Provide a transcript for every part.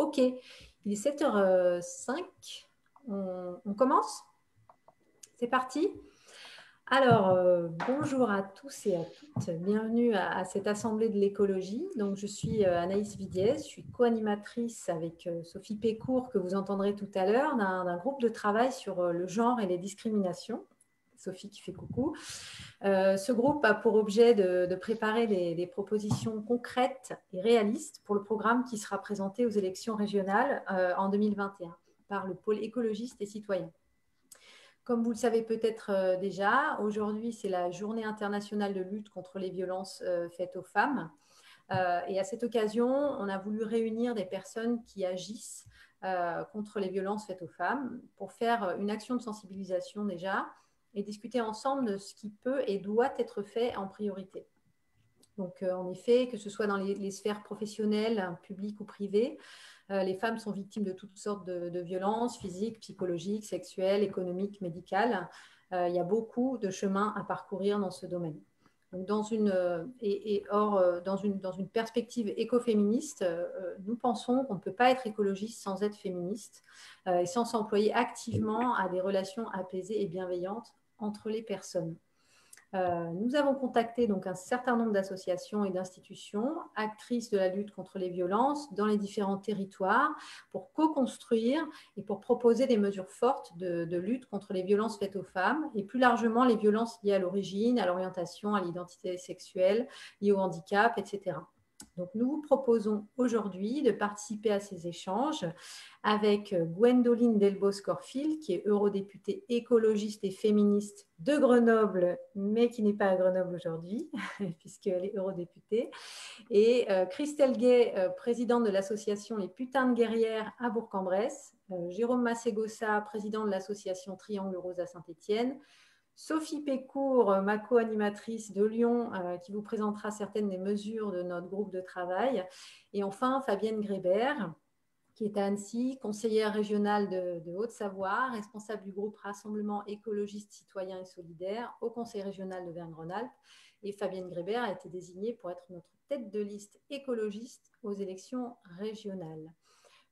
Ok, il est 7h05. On commence? C'est parti? Alors, bonjour à tous et à toutes. Bienvenue à cette assemblée de l'écologie. Donc, je suis Anaïs Vidiès, je suis co-animatrice avec Sophie Pécourt, que vous entendrez tout à l'heure, d'un groupe de travail sur le genre et les discriminations. Sophie qui fait coucou. Ce groupe a pour objet de préparer des propositions concrètes et réalistes pour le programme qui sera présenté aux élections régionales en 2021 par le pôle écologiste et citoyen. Comme vous le savez peut-être déjà, aujourd'hui, c'est la journée internationale de lutte contre les violences faites aux femmes. Et à cette occasion, on a voulu réunir des personnes qui agissent contre les violences faites aux femmes pour faire une action de sensibilisation déjà et discuter ensemble de ce qui peut et doit être fait en priorité. Donc, en effet, que ce soit dans les sphères professionnelles, publiques ou privées, les femmes sont victimes de toutes sortes de violences physiques, psychologiques, sexuelles, économiques, médicales. Il y a beaucoup de chemins à parcourir dans ce domaine. Donc, dans une perspective écoféministe, nous pensons qu'on ne peut pas être écologiste sans être féministe et sans s'employer activement à des relations apaisées et bienveillantes entre les personnes. Nous avons contacté donc un certain nombre d'associations et d'institutions actrices de la lutte contre les violences dans les différents territoires pour co-construire et pour proposer des mesures fortes de lutte contre les violences faites aux femmes et plus largement les violences liées à l'origine, à l'orientation, à l'identité sexuelle, liées au handicap, etc. Donc, nous vous proposons aujourd'hui de participer à ces échanges avec Gwendoline Delbos-Corfield, qui est eurodéputée écologiste et féministe de Grenoble, mais qui n'est pas à Grenoble aujourd'hui, puisqu'elle est eurodéputée, et Christelle Gay, présidente de l'association Les Putains de Guerrières à Bourg-en-Bresse, Jérôme Masségossa, président de l'association Triangle Rose à Saint-Étienne, Sophie Pécourt, ma co-animatrice de Lyon, qui vous présentera certaines des mesures de notre groupe de travail. Et enfin, Fabienne Grébert, qui est à Annecy, conseillère régionale de Haute-Savoie, responsable du groupe Rassemblement écologiste citoyen et solidaire au Conseil régional de Verne-Rhône-Alpes. Et Fabienne Grébert a été désignée pour être notre tête de liste écologiste aux élections régionales.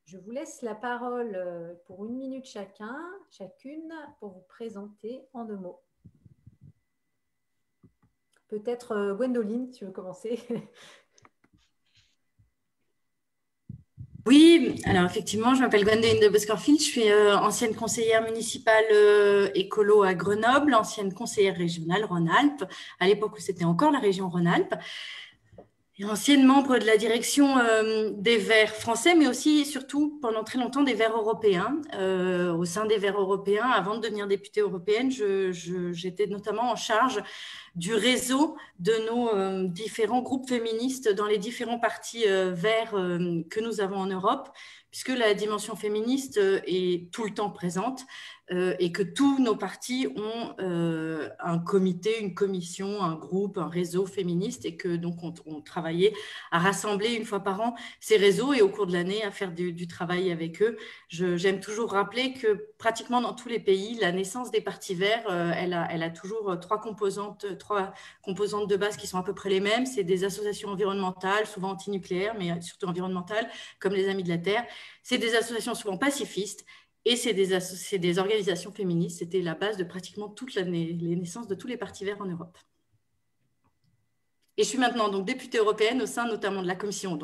Je vous laisse la parole pour 1 minute chacune, pour vous présenter en 2 mots. Peut-être Gwendoline, tu veux commencer? Oui, alors effectivement, je m'appelle Gwendoline Delbos-Corfield, je suis ancienne conseillère municipale écolo à Grenoble, ancienne conseillère régionale Rhône-Alpes, à l'époque où c'était encore la région Rhône-Alpes, et ancienne membre de la direction des Verts français, mais aussi, surtout, pendant très longtemps, des Verts européens. Au sein des Verts européens, avant de devenir députée européenne, j'étais notamment en charge du réseau de nos différents groupes féministes dans les différents partis verts que nous avons en Europe, puisque la dimension féministe est tout le temps présente et que tous nos partis ont un comité, une commission, un groupe, un réseau féministe, et que donc on travaillait à rassembler 1 fois par an ces réseaux et au cours de l'année à faire du travail avec eux. J'aime toujours rappeler que pratiquement dans tous les pays, la naissance des partis verts, elle a toujours 3 composantes de base qui sont à peu près les mêmes. C'est des associations environnementales, souvent antinucléaires, mais surtout environnementales, comme les Amis de la Terre. C'est des associations souvent pacifistes et c'est des organisations féministes. C'était la base de pratiquement toutes les naissances de tous les partis verts en Europe. Et je suis maintenant donc députée européenne au sein notamment de la commission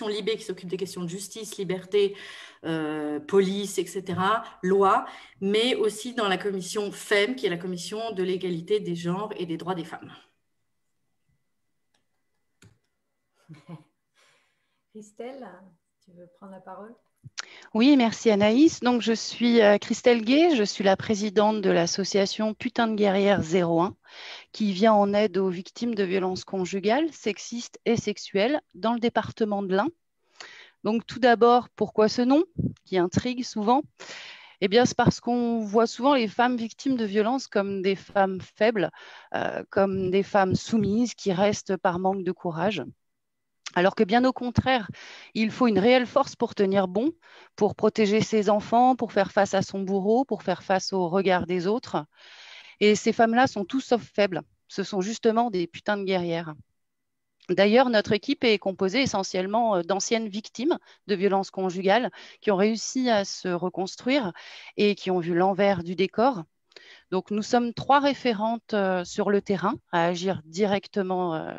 Libé qui s'occupe des questions de justice, liberté, police, etc., loi, mais aussi dans la commission FEM qui est la commission de l'égalité des genres et des droits des femmes. Christelle, tu veux prendre la parole? Oui, merci Anaïs. Donc, je suis Christelle Gay, je suis la présidente de l'association Putains de Guerrières 01 qui vient en aide aux victimes de violences conjugales, sexistes et sexuelles dans le département de l'Ain. Donc, tout d'abord, pourquoi ce nom qui intrigue souvent? Eh bien, c'est parce qu'on voit souvent les femmes victimes de violences comme des femmes faibles, comme des femmes soumises qui restent par manque de courage. Alors que bien au contraire, il faut une réelle force pour tenir bon, pour protéger ses enfants, pour faire face à son bourreau, pour faire face au regard des autres. Et ces femmes-là sont tout sauf faibles. Ce sont justement des putains de guerrières. D'ailleurs, notre équipe est composée essentiellement d'anciennes victimes de violences conjugales qui ont réussi à se reconstruire et qui ont vu l'envers du décor. Donc, nous sommes 3 référentes sur le terrain à agir directement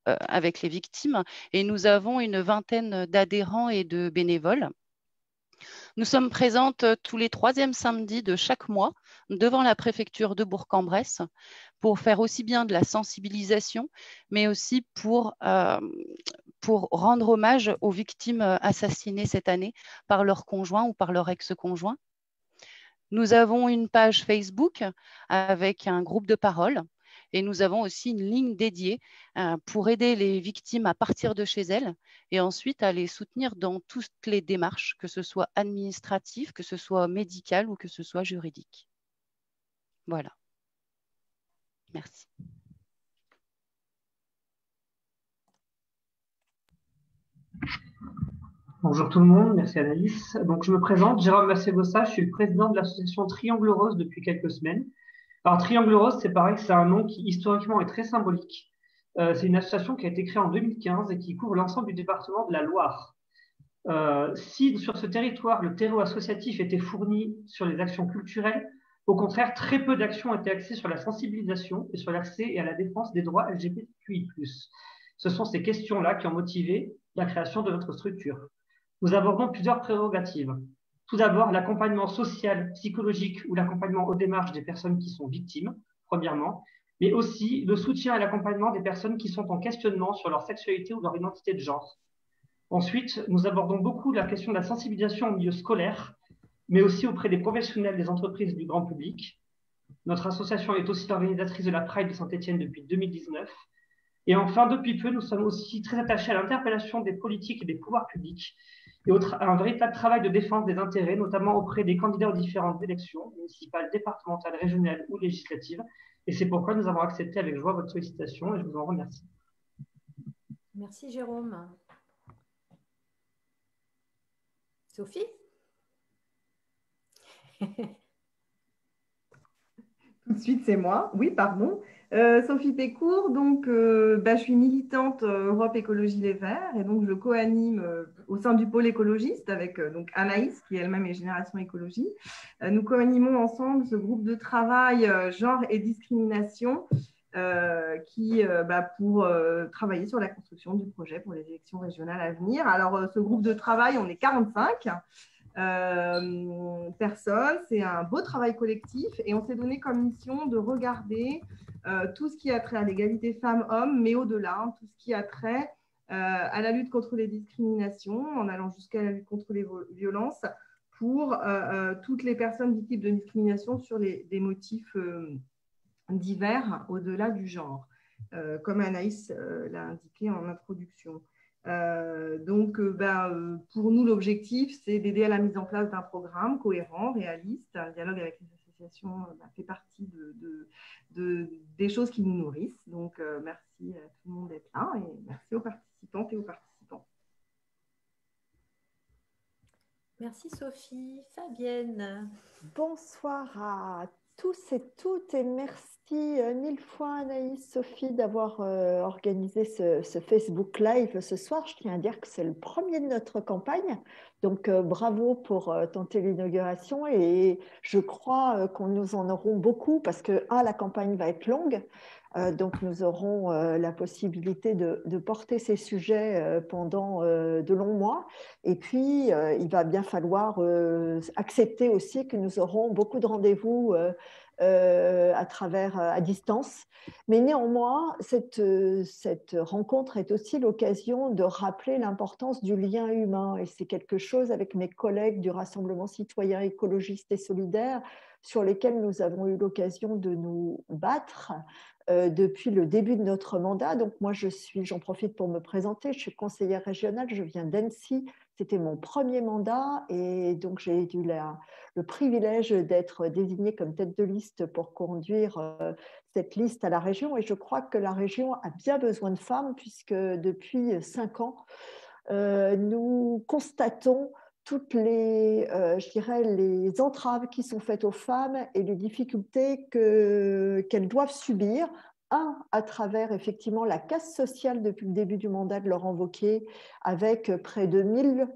avec les victimes et nous avons une vingtaine d'adhérents et de bénévoles. Nous sommes présentes tous les 3e samedis de chaque mois devant la préfecture de Bourg-en-Bresse pour faire aussi bien de la sensibilisation, mais aussi pour rendre hommage aux victimes assassinées cette année par leur conjoint ou par leur ex-conjoint. Nous avons une page Facebook avec un groupe de parole et nous avons aussi une ligne dédiée pour aider les victimes à partir de chez elles et ensuite à les soutenir dans toutes les démarches, que ce soit administratif, que ce soit médical ou que ce soit juridique. Voilà. Merci. Bonjour tout le monde, merci Anaïs. Donc je me présente, Jérôme Massé-Bossa, je suis le président de l'association Triangle Rose depuis quelques semaines. Alors Triangle Rose, c'est pareil, c'est un nom qui historiquement est très symbolique. C'est une association qui a été créée en 2015 et qui couvre l'ensemble du département de la Loire. Si sur ce territoire, le terreau associatif était fourni sur les actions culturelles, au contraire, très peu d'actions étaient axées sur la sensibilisation et sur l'accès et à la défense des droits LGBTQI+. Ce sont ces questions-là qui ont motivé la création de notre structure. Nous abordons plusieurs prérogatives. Tout d'abord, l'accompagnement social, psychologique ou l'accompagnement aux démarches des personnes qui sont victimes, premièrement, mais aussi le soutien et l'accompagnement des personnes qui sont en questionnement sur leur sexualité ou leur identité de genre. Ensuite, nous abordons beaucoup la question de la sensibilisation au milieu scolaire, mais aussi auprès des professionnels des entreprises et du grand public. Notre association est aussi l'organisatrice de la Pride de Saint-Étienne depuis 2019. Et enfin, depuis peu, nous sommes aussi très attachés à l'interpellation des politiques et des pouvoirs publics et à un véritable travail de défense des intérêts, notamment auprès des candidats aux différentes élections municipales, départementales, régionales ou législatives. Et c'est pourquoi nous avons accepté avec joie votre sollicitation et je vous en remercie. Merci Jérôme. Sophie? Tout de suite, c'est moi. Oui, pardon. Sophie Pécourt, donc je suis militante Europe Écologie Les Verts et donc je co-anime au sein du pôle écologiste avec donc Anaïs qui elle-même est Génération Écologie. Nous co-animons ensemble ce groupe de travail genre et discrimination pour travailler sur la construction du projet pour les élections régionales à venir. Alors ce groupe de travail, on est 45 personnes, c'est un beau travail collectif et on s'est donné comme mission de regarder tout ce qui a trait à l'égalité femmes-hommes, mais au-delà, tout ce qui a trait à la lutte contre les discriminations, en allant jusqu'à la lutte contre les violences pour toutes les personnes victimes de discrimination sur des motifs divers au-delà du genre, comme Anaïs l'a indiqué en introduction. Pour nous, l'objectif, c'est d'aider à la mise en place d'un programme cohérent, réaliste. Un dialogue avec les associations fait partie des choses qui nous nourrissent. Donc, merci à tout le monde d'être là et merci aux participantes et aux participants. Merci Sophie. Fabienne. Bonsoir à tous et toutes et merci mille fois Anaïs, Sophie d'avoir organisé ce Facebook Live ce soir. Je tiens à dire que c'est le premier de notre campagne, donc bravo pour tenter l'inauguration et je crois que nous en aurons beaucoup parce que la campagne va être longue. Donc, nous aurons la possibilité de porter ces sujets pendant de longs mois. Et puis, il va bien falloir accepter aussi que nous aurons beaucoup de rendez-vous à distance. Mais néanmoins, cette rencontre est aussi l'occasion de rappeler l'importance du lien humain. Et c'est quelque chose avec mes collègues du Rassemblement citoyen écologiste et solidaire sur lesquels nous avons eu l'occasion de nous battre depuis le début de notre mandat. Donc moi, j'en profite pour me présenter, je suis conseillère régionale, je viens d'Annecy, c'était mon premier mandat et donc j'ai eu le privilège d'être désignée comme tête de liste pour conduire cette liste à la région et je crois que la région a bien besoin de femmes puisque depuis 5 ans, nous constatons toutes les entraves qui sont faites aux femmes et les difficultés qu'elles doivent subir à travers effectivement la casse sociale depuis le début du mandat de Laurent Wauquiez, avec près de 1000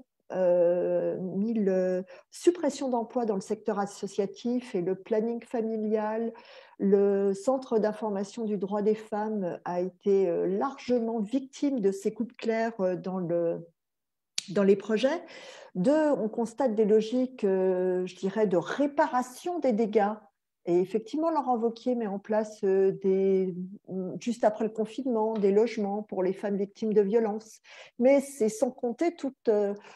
suppressions d'emplois dans le secteur associatif et le planning familial. Le Centre d'information du droit des femmes a été largement victime de ces coups de clair dans les projets. Deux, on constate des logiques, je dirais, de réparation des dégâts. Et effectivement, Laurent Wauquiez met en place, juste après le confinement, des logements pour les femmes victimes de violences. Mais c'est sans compter tout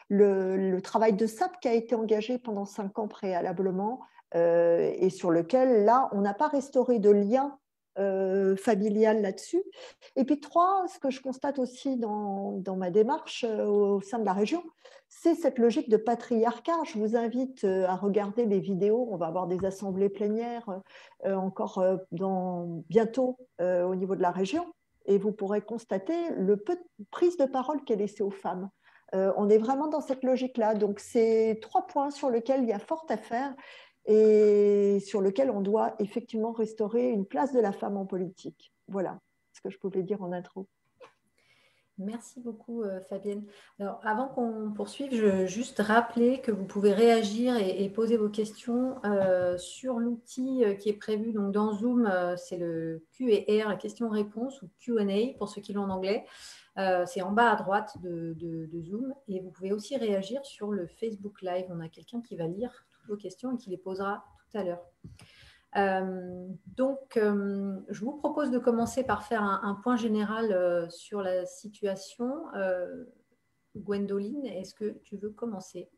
le travail de SAP qui a été engagé pendant 5 ans préalablement et sur lequel, là, on n'a pas restauré de lien familial là-dessus. Et puis 3, ce que je constate aussi dans ma démarche au sein de la région, c'est cette logique de patriarcat. Je vous invite à regarder les vidéos. On va avoir des assemblées plénières encore bientôt au niveau de la région. Et vous pourrez constater le peu de prise de parole qui est laissée aux femmes. On est vraiment dans cette logique-là. Donc, c'est 3 points sur lesquels il y a fort à faire et sur lequel on doit effectivement restaurer une place de la femme en politique. Voilà ce que je pouvais dire en intro. Merci beaucoup, Fabienne. Alors, avant qu'on poursuive, je veux juste rappeler que vous pouvez réagir et poser vos questions sur l'outil qui est prévu. Donc, dans Zoom, c'est le Q&R, question-réponse ou Q&A pour ceux qui l'ont en anglais. C'est en bas à droite de Zoom. Et vous pouvez aussi réagir sur le Facebook Live. On a quelqu'un qui va lire toutes vos questions et qui les posera tout à l'heure. Je vous propose de commencer par faire un point général sur la situation. Gwendoline, est-ce que tu veux commencer?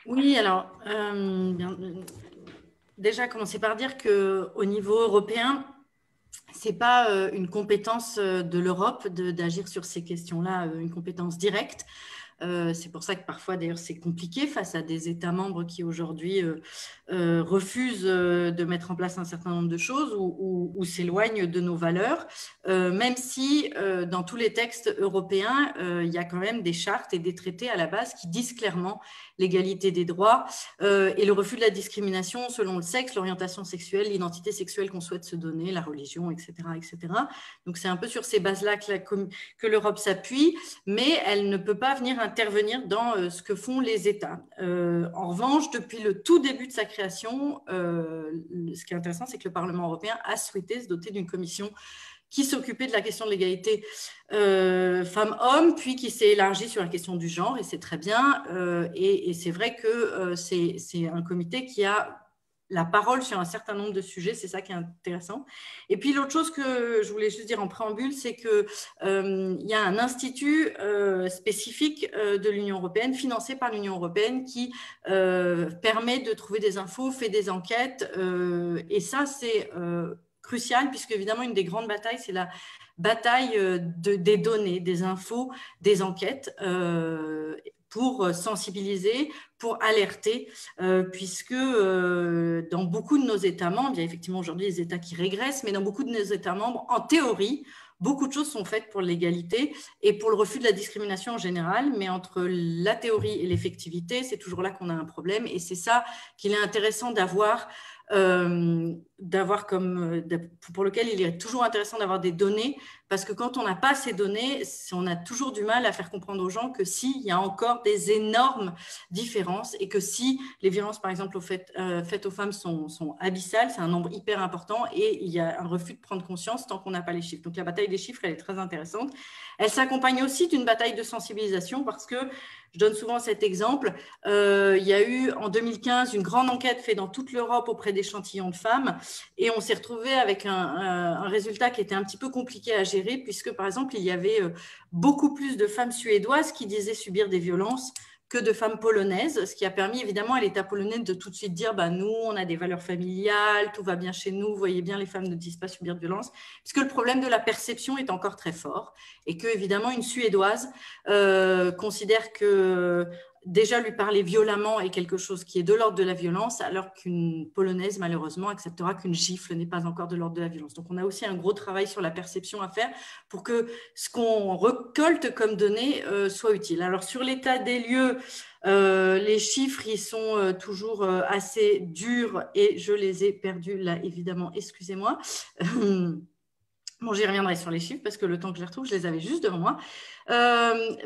Oui, alors, déjà commencer par dire qu'au niveau européen, ce n'est pas une compétence de l'Europe d'agir sur ces questions-là, une compétence directe. C'est pour ça que parfois, d'ailleurs, c'est compliqué face à des États membres qui aujourd'hui refusent de mettre en place un certain nombre de choses ou s'éloignent de nos valeurs, même si dans tous les textes européens, il y a quand même des chartes et des traités à la base qui disent clairement l'égalité des droits et le refus de la discrimination selon le sexe, l'orientation sexuelle, l'identité sexuelle qu'on souhaite se donner, la religion, etc. etc. Donc, c'est un peu sur ces bases-là que l'Europe s'appuie, mais elle ne peut pas venir intervenir dans ce que font les États. En revanche, depuis le tout début de sa création, ce qui est intéressant, c'est que le Parlement européen a souhaité se doter d'une commission qui s'occupait de la question de l'égalité femmes-hommes, puis qui s'est élargie sur la question du genre, et c'est très bien. Et c'est vrai que c'est un comité qui a la parole sur un certain nombre de sujets, c'est ça qui est intéressant. Et puis l'autre chose que je voulais juste dire en préambule, c'est qu'il y a un institut spécifique de l'Union européenne, financé par l'Union européenne, qui permet de trouver des infos, fait des enquêtes, et ça c'est crucial, puisque évidemment une des grandes batailles, c'est la bataille des données, des infos, des enquêtes, pour sensibiliser, pour alerter, puisque dans beaucoup de nos États membres, il y a effectivement aujourd'hui des États qui régressent, mais dans beaucoup de nos États membres, en théorie, beaucoup de choses sont faites pour l'égalité et pour le refus de la discrimination en général, mais entre la théorie et l'effectivité, c'est toujours là qu'on a un problème, et c'est ça qu'il est intéressant d'avoir pour lequel il est toujours intéressant d'avoir des données, parce que quand on n'a pas ces données, on a toujours du mal à faire comprendre aux gens que s'il y a encore des énormes différences et que si les violences, par exemple, faites aux femmes sont abyssales, c'est un nombre hyper important et il y a un refus de prendre conscience tant qu'on n'a pas les chiffres. Donc la bataille des chiffres, elle est très intéressante. Elle s'accompagne aussi d'une bataille de sensibilisation parce que, je donne souvent cet exemple, il y a eu en 2015 une grande enquête faite dans toute l'Europe auprès d'échantillons de femmes et on s'est retrouvé avec un résultat qui était un petit peu compliqué à gérer puisque, par exemple, il y avait beaucoup plus de femmes suédoises qui disaient subir des violences que de femmes polonaises, ce qui a permis évidemment à l'État polonais de tout de suite dire nous, on a des valeurs familiales, tout va bien chez nous, vous voyez bien, les femmes ne disent pas subir de violence, puisque le problème de la perception est encore très fort et que évidemment une Suédoise considère que déjà lui parler violemment est quelque chose qui est de l'ordre de la violence, alors qu'une Polonaise, malheureusement, acceptera qu'une gifle n'est pas encore de l'ordre de la violence. Donc, on a aussi un gros travail sur la perception à faire pour que ce qu'on récolte comme données soit utile. Alors, sur l'état des lieux, les chiffres, ils sont toujours assez durs et je les ai perdus là, évidemment, excusez-moi. Bon, j'y reviendrai sur les chiffres parce que le temps que je les retrouve, je les avais juste devant moi.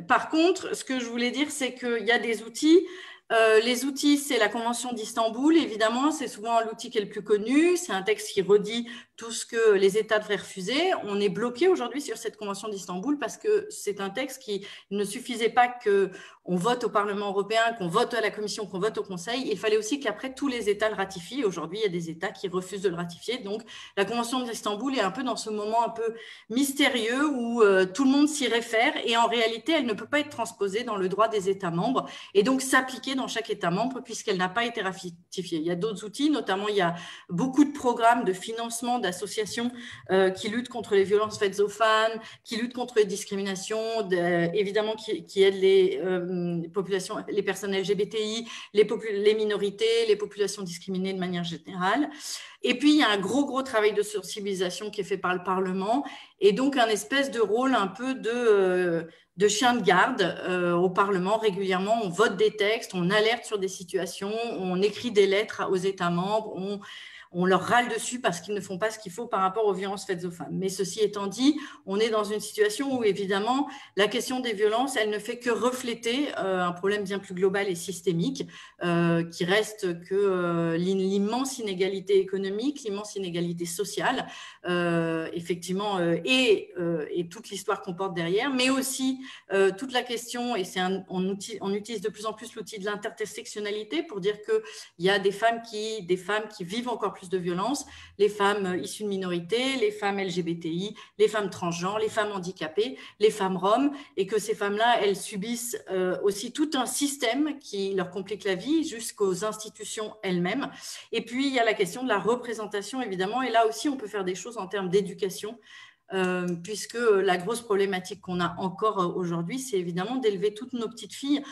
Par contre, ce que je voulais dire, c'est qu'il y a des outils. Les outils, c'est la Convention d'Istanbul, évidemment, c'est souvent l'outil qui est le plus connu. C'est un texte qui redit tout ce que les États devraient refuser. On est bloqué aujourd'hui sur cette Convention d'Istanbul parce que c'est un texte qui ne suffisait pas qu'on vote au Parlement européen, qu'on vote à la Commission, qu'on vote au Conseil. Il fallait aussi qu'après, tous les États le ratifient. Aujourd'hui, il y a des États qui refusent de le ratifier. Donc, la Convention d'Istanbul est un peu dans ce moment un peu mystérieux où tout le monde s'y réfère et en réalité, elle ne peut pas être transposée dans le droit des États membres et donc s'appliquer dans chaque État membre puisqu'elle n'a pas été ratifiée. Il y a d'autres outils, notamment il y a beaucoup de programmes de financement d'associations qui luttent contre les violences faites aux femmes, qui luttent contre les discriminations, évidemment qui aident les populations, les personnes LGBTI, les minorités, les populations discriminées de manière générale. Et puis, il y a un gros travail de sensibilisation qui est fait par le Parlement et donc un espèce de rôle un peu de chien de garde au Parlement. Régulièrement, on vote des textes, on alerte sur des situations, on écrit des lettres aux États membres, on leur râle dessus parce qu'ils ne font pas ce qu'il faut par rapport aux violences faites aux femmes. Mais ceci étant dit, on est dans une situation où, évidemment, la question des violences, elle ne fait que refléter un problème bien plus global et systémique qui reste que l'immense inégalité économique, l'immense inégalité sociale, effectivement, et toute l'histoire qu'on porte derrière, mais aussi toute la question, et on utilise de plus en plus l'outil de l'intersectionnalité pour dire qu'il y a des femmes qui vivent encore plus de violence, les femmes issues de minorités, les femmes LGBTI, les femmes transgenres, les femmes handicapées, les femmes roms, et que ces femmes-là, elles subissent aussi tout un système qui leur complique la vie jusqu'aux institutions elles-mêmes. Et puis, il y a la question de la représentation, évidemment, et là aussi, on peut faire des choses en termes d'éducation, puisque la grosse problématique qu'on a encore aujourd'hui, c'est évidemment d'élever toutes nos petites filles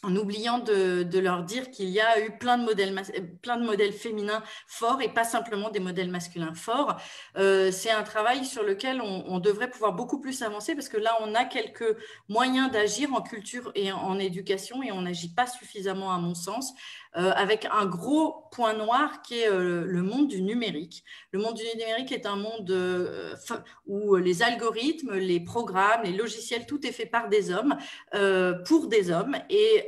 en oubliant de leur dire qu'il y a eu plein de modèles féminins forts et pas simplement des modèles masculins forts. C'est un travail sur lequel on devrait pouvoir beaucoup plus avancer parce que là, on a quelques moyens d'agir en culture et en éducation et on n'agit pas suffisamment à mon sens, avec un gros point noir qui est le monde du numérique. Le monde du numérique est un monde où les algorithmes, les programmes, les logiciels, tout est fait par des hommes, pour des hommes et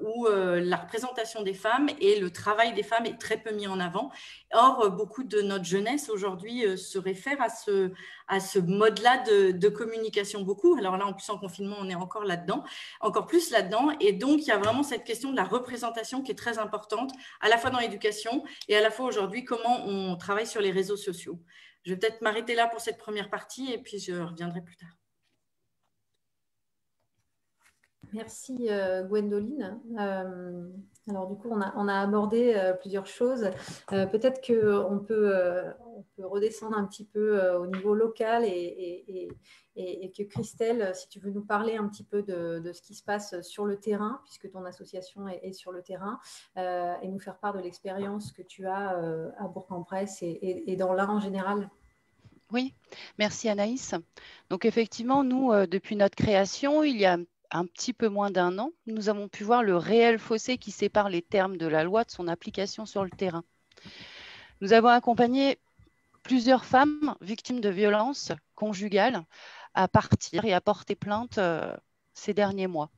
où la représentation des femmes et le travail des femmes est très peu mis en avant. Or, beaucoup de notre jeunesse aujourd'hui se réfère à ce mode-là de communication beaucoup. Alors là, en plus, en confinement, on est encore là-dedans, encore plus là-dedans. Et donc, il y a vraiment cette question de la représentation qui est très importante, à la fois dans l'éducation et à la fois aujourd'hui, comment on travaille sur les réseaux sociaux. Je vais peut-être m'arrêter là pour cette première partie et puis je reviendrai plus tard. Merci Gwendoline. Alors du coup, on a abordé plusieurs choses. Peut-être qu'on peut redescendre un petit peu au niveau local et que Christelle, si tu veux nous parler un petit peu de ce qui se passe sur le terrain, puisque ton association est sur le terrain, et nous faire part de l'expérience que tu as à Bourg-en-Bresse et dans l'Ain en général. Oui, merci Anaïs. Donc effectivement, nous, depuis notre création, il y a un petit peu moins d'un an, nous avons pu voir le réel fossé qui sépare les termes de la loi de son application sur le terrain. Nous avons accompagné plusieurs femmes victimes de violences conjugales à partir et à porter plainte ces derniers mois.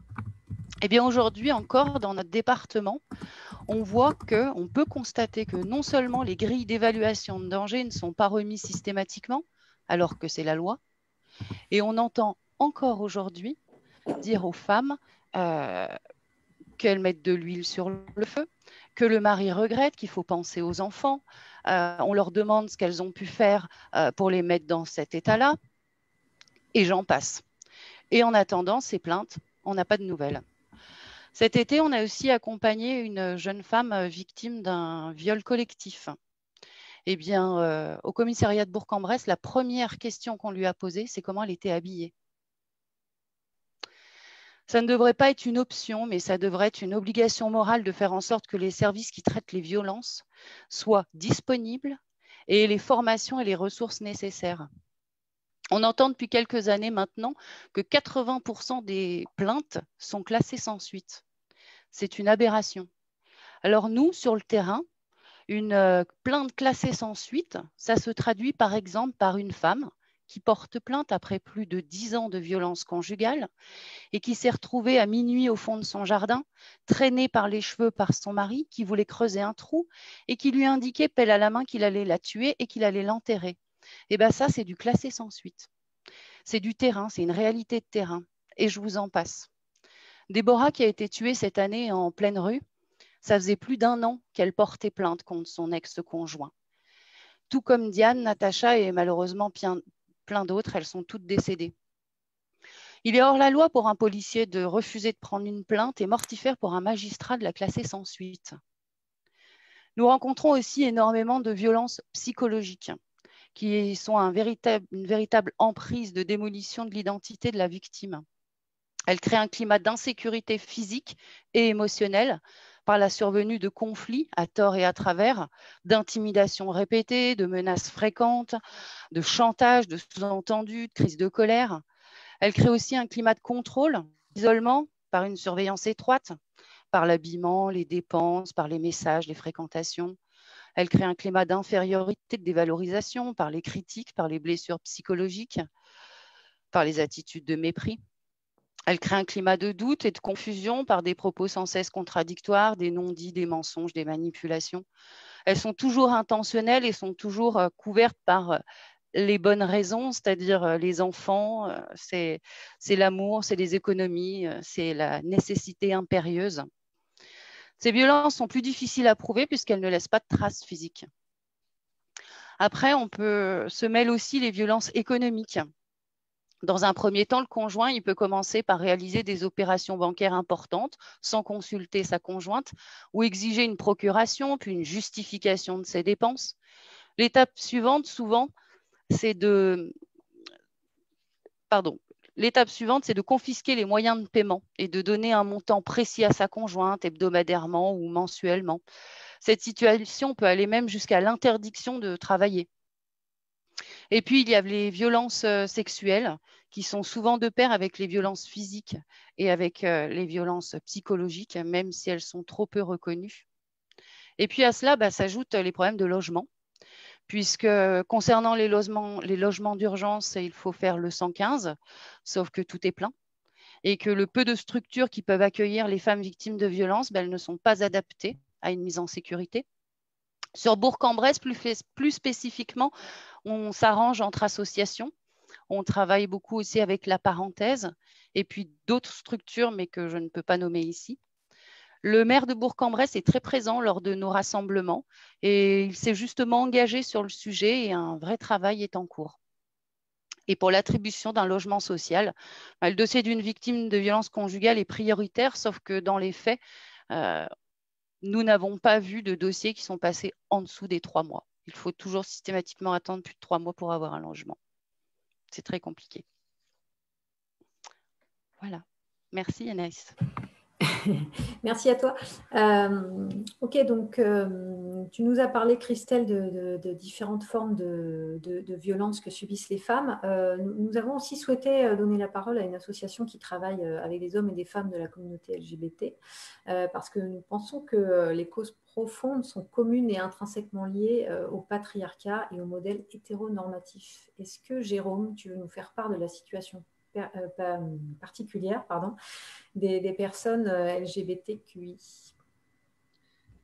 Et bien aujourd'hui encore, dans notre département, on peut constater que non seulement les grilles d'évaluation de danger ne sont pas remises systématiquement, alors que c'est la loi, et on entend encore aujourd'hui dire aux femmes qu'elles mettent de l'huile sur le feu, que le mari regrette, qu'il faut penser aux enfants. On leur demande ce qu'elles ont pu faire pour les mettre dans cet état-là, et j'en passe. Et en attendant ces plaintes, on n'a pas de nouvelles. Cet été, on a aussi accompagné une jeune femme victime d'un viol collectif. Eh bien, au commissariat de Bourg-en-Bresse, la première question qu'on lui a posée, c'est comment elle était habillée. Ça ne devrait pas être une option, mais ça devrait être une obligation morale de faire en sorte que les services qui traitent les violences soient disponibles et aient les formations et les ressources nécessaires. On entend depuis quelques années maintenant que 80% des plaintes sont classées sans suite. C'est une aberration. Alors nous, sur le terrain, une plainte classée sans suite, ça se traduit par exemple par une femme qui porte plainte après plus de 10 ans de violence conjugale et qui s'est retrouvée à minuit au fond de son jardin, traînée par les cheveux par son mari qui voulait creuser un trou et qui lui indiquait pelle à la main qu'il allait la tuer et qu'il allait l'enterrer. Et bien ça, c'est du classé sans suite. C'est du terrain, c'est une réalité de terrain. Et je vous en passe. Déborah, qui a été tuée cette année en pleine rue, ça faisait plus d'1 an qu'elle portait plainte contre son ex-conjoint. Tout comme Diane, Natacha et malheureusement plein d'autres, elles sont toutes décédées. Il est hors la loi pour un policier de refuser de prendre une plainte et mortifère pour un magistrat de la classer sans suite. Nous rencontrons aussi énormément de violences psychologiques qui sont une véritable emprise de démolition de l'identité de la victime. Elles créent un climat d'insécurité physique et émotionnelle par la survenue de conflits à tort et à travers, d'intimidations répétées, de menaces fréquentes, de chantage, de sous-entendus, de crises de colère. Elle crée aussi un climat de contrôle, d'isolement, par une surveillance étroite, par l'habillement, les dépenses, par les messages, les fréquentations. Elle crée un climat d'infériorité, de dévalorisation, par les critiques, par les blessures psychologiques, par les attitudes de mépris. Elle crée un climat de doute et de confusion par des propos sans cesse contradictoires, des non-dits, des mensonges, des manipulations. Elles sont toujours intentionnelles et sont toujours couvertes par les bonnes raisons, c'est-à-dire les enfants, c'est l'amour, c'est les économies, c'est la nécessité impérieuse. Ces violences sont plus difficiles à prouver puisqu'elles ne laissent pas de traces physiques. Après, se mêlent aussi les violences économiques. Dans un premier temps, le conjoint, il peut commencer par réaliser des opérations bancaires importantes sans consulter sa conjointe ou exiger une procuration, puis une justification de ses dépenses. L'étape suivante, souvent, c'est de confisquer les moyens de paiement et de donner un montant précis à sa conjointe, hebdomadairement ou mensuellement. Cette situation peut aller même jusqu'à l'interdiction de travailler. Et puis, il y a les violences sexuelles qui sont souvent de pair avec les violences physiques et avec les violences psychologiques, même si elles sont trop peu reconnues. Et puis à cela, s'ajoutent les problèmes de logement, puisque concernant les logements d'urgence, il faut faire le 115, sauf que tout est plein, et que le peu de structures qui peuvent accueillir les femmes victimes de violences, elles ne sont pas adaptées à une mise en sécurité. Sur Bourg-en-Bresse, plus spécifiquement, on s'arrange entre associations. On travaille beaucoup aussi avec la parenthèse et puis d'autres structures, mais que je ne peux pas nommer ici. Le maire de Bourg-en-Bresse est très présent lors de nos rassemblements et il s'est justement engagé sur le sujet et un vrai travail est en cours. Et pour l'attribution d'un logement social, le dossier d'une victime de violence conjugale est prioritaire, sauf que dans les faits, nous n'avons pas vu de dossiers qui sont passés en dessous des 3 mois. Il faut toujours systématiquement attendre plus de 3 mois pour avoir un logement. C'est très compliqué. Voilà. Merci Anaïs. Merci à toi. Ok, donc tu nous as parlé, Christelle, de différentes formes de violence que subissent les femmes. Nous avons aussi souhaité donner la parole à une association qui travaille avec des hommes et des femmes de la communauté LGBT, parce que nous pensons que les causes profondes sont communes et intrinsèquement liées au patriarcat et au modèle hétéronormatif. Est-ce que, Jérôme, tu veux nous faire part de la situation particulière des personnes LGBTQI?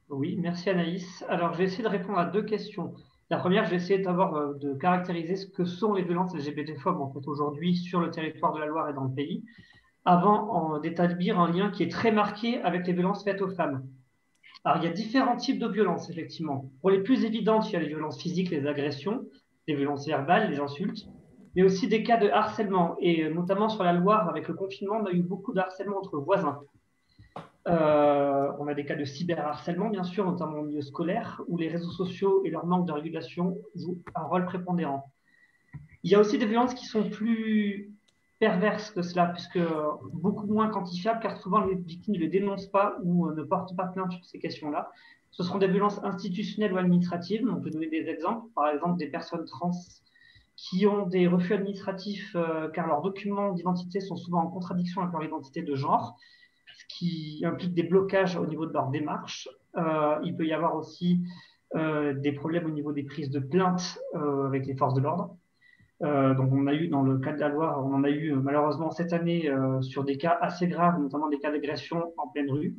Oui, merci Anaïs. Alors, je vais essayer de répondre à 2 questions. La première, je vais essayer d'abord de caractériser ce que sont les violences LGBT-phobes en fait, aujourd'hui sur le territoire de la Loire et dans le pays, avant d'établir un lien qui est très marqué avec les violences faites aux femmes. Alors, il y a différents types de violences, effectivement. Pour les plus évidentes, il y a les violences physiques, les agressions, les violences verbales, les insultes, mais aussi des cas de harcèlement. Et notamment sur la Loire, avec le confinement, on a eu beaucoup de harcèlement entre voisins. On a des cas de cyberharcèlement, bien sûr, notamment au milieu scolaire, où les réseaux sociaux et leur manque de régulation jouent un rôle prépondérant. Il y a aussi des violences qui sont plus perverse que cela, puisque beaucoup moins quantifiable, car souvent les victimes ne le dénoncent pas ou ne portent pas plainte sur ces questions-là. Ce seront des violences institutionnelles ou administratives. Donc, je vais donner des exemples. Par exemple, des personnes trans qui ont des refus administratifs car leurs documents d'identité sont souvent en contradiction avec leur identité de genre, ce qui implique des blocages au niveau de leur démarche. Il peut y avoir aussi des problèmes au niveau des prises de plainte avec les forces de l'ordre. Donc on a eu dans le cas de la Loire, on en a eu malheureusement cette année sur des cas assez graves, notamment des cas d'agression en pleine rue,